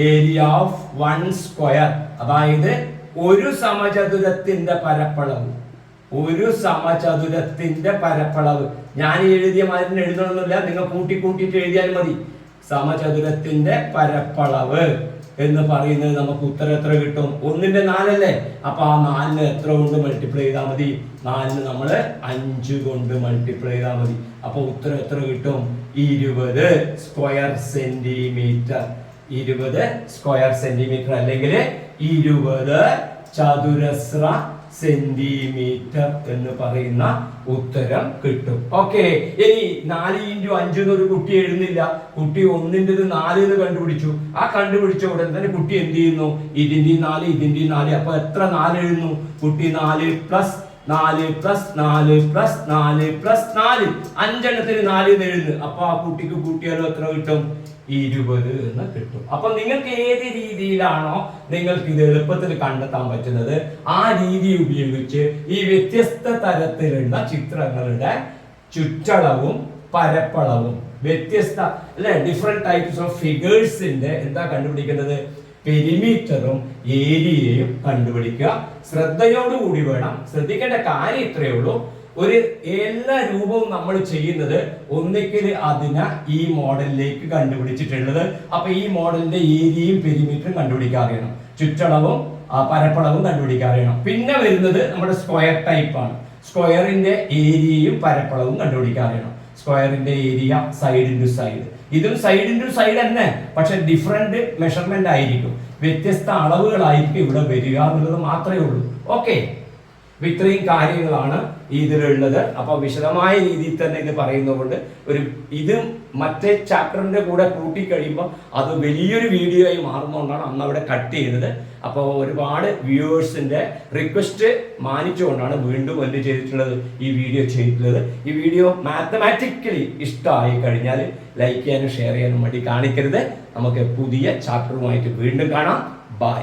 Speaker 1: area of 1 square അതായത് ഒരു സമചതുരത്തിന്റെ പരപ്പളവ്. ഒരു സമചതുരത്തിന്റെ പരപ്പളവ് ഞാൻ എഴുതിയ മാതിരി എഴുതണമെന്നില്ല, നിങ്ങൾ കൂട്ടിയിട്ട് എഴുതിയാൽ മതി. സമചതുരത്തിന്റെ പരപ്പളവ് എന്ന് പറയുന്നത് നമുക്ക് ഉത്തരം എത്ര കിട്ടും? 1ന്റെ 4 അല്ലേ? അപ്പൊ ആ 4ന് എത്ര കൊണ്ട് മൾട്ടിപ്ലൈ ചെയ്താൽ മതി? 4ന് നമ്മൾ 5 കൊണ്ട് മൾട്ടിപ്ലൈ ചെയ്താൽ മതി. അപ്പൊ ഉത്തരം എത്ര കിട്ടും? 20 സ്ക്വയർ സെന്റിമീറ്റർ. 20 സ്ക്വയർ സെന്റിമീറ്റർ അല്ലെങ്കിൽ 20 ചതുരശ്ര സെന്റിമീറ്റർ എന്ന് പറയുന്ന ഉത്തരം കിട്ടും. ഓക്കെ, ഇനി 4 × 5 എന്നൊരു കുട്ടി എഴുതുന്നില്ല. കുട്ടി 1ന്റേത് 4 എന്ന് കണ്ടുപിടിച്ചു. ആ കണ്ടുപിടിച്ച ഉടൻ തന്നെ കുട്ടി എന്ത് ചെയ്യുന്നു? ഇതിന്റെയും 4, ഇതിന്റെയും 4. അപ്പൊ എത്ര 4 എഴുതുന്നു? കുട്ടി 4 + 4 + 4 + 4 + 4 5എണ്ണത്തിന് 4 എന്ന് എഴുതുന്നു. അപ്പൊ ആ കുട്ടിക്ക് കൂട്ടിയാലും എത്ര കിട്ടും? 20 എന്ന് കിട്ടും. അപ്പൊ നിങ്ങൾക്ക് ഏത് രീതിയിലാണോ നിങ്ങൾക്ക് ഇത് എളുപ്പത്തിൽ കണ്ടെത്താൻ പറ്റുന്നത് ആ രീതി ഉപയോഗിച്ച് ഈ വ്യത്യസ്ത തരത്തിലുള്ള ചിത്രങ്ങളുടെ ചുറ്റളവും പരപ്പളവും വ്യത്യസ്ത അല്ലെ ഡിഫറെന്റ് ടൈപ്സ് ഓഫ് ഫിഗേഴ്സിന്റെ എന്താ കണ്ടുപിടിക്കേണ്ടത്? പെരിമീറ്ററും ഏരിയയും കണ്ടുപിടിക്കുക. ശ്രദ്ധയോടുകൂടി വേണം. ശ്രദ്ധിക്കേണ്ട കാര്യം ഇത്രയേ ഉള്ളൂ. ഒരു എല്ലാ രൂപവും നമ്മൾ ചെയ്യുന്നത് ഒന്നിക്കൽ അതിനെ ഈ മോഡലിലേക്ക് കണ്ടുപിടിച്ചിട്ടുള്ളത്. അപ്പൊ ഈ മോഡലിന്റെ ഏരിയയും പെരിമീറ്ററും കണ്ടുപിടിക്കാൻ അറിയണം, ചുറ്റളവും പരപ്പളവും കണ്ടുപിടിക്കാൻ അറിയണം. പിന്നെ വരുന്നത് നമ്മുടെ സ്ക്വയർ ടൈപ്പ് ആണ്. സ്ക്വയറിന്റെ ഏരിയയും പരപ്പളവും കണ്ടുപിടിക്കാൻ അറിയണം. സ്ക്വയറിന്റെ ഏരിയ സൈഡ് ഇൻറ്റു സൈഡ്. ഇതും സൈഡ് ഇൻറ്റു സൈഡ് തന്നെ, പക്ഷെ ഡിഫറെന്റ് മെഷർമെന്റ് ആയിരിക്കും, വ്യത്യസ്ത അളവുകളായിരിക്കും ഇവിടെ വരിക എന്നുള്ളത് മാത്രമേ ഉള്ളൂ. ഓക്കെ, ഇത്രയും കാര്യങ്ങളാണ് ഇതിലുള്ളത്. അപ്പൊ വിശദമായ രീതിയിൽ തന്നെ ഇത് പറയുന്നതുകൊണ്ട് ഇത് മറ്റേ ചാപ്റ്ററിന്റെ കൂടെ കൂട്ടി കഴിയുമ്പോൾ അത് വലിയൊരു വീഡിയോ ആയി മാറുന്നതുകൊണ്ടാണ് അന്ന് അവിടെ കട്ട് ചെയ്തത്. അപ്പോൾ ഒരുപാട് വ്യൂവേഴ്സിന്റെ റിക്വസ്റ്റ് മാനിച്ചുകൊണ്ടാണ് വീണ്ടും എന്ത് ചെയ്തിട്ടുള്ളത്, ഈ വീഡിയോ ചെയ്തിട്ടുള്ളത്. ഈ വീഡിയോ മാത്തമാറ്റിക്കലി ഇഷ്ടമായി കഴിഞ്ഞാൽ ലൈക്ക് ചെയ്യാനും ഷെയർ ചെയ്യാനും വേണ്ടി കാണിക്കരുത്. നമുക്ക് പുതിയ ചാപ്റ്ററുമായിട്ട് വീണ്ടും കാണാം. ബൈ.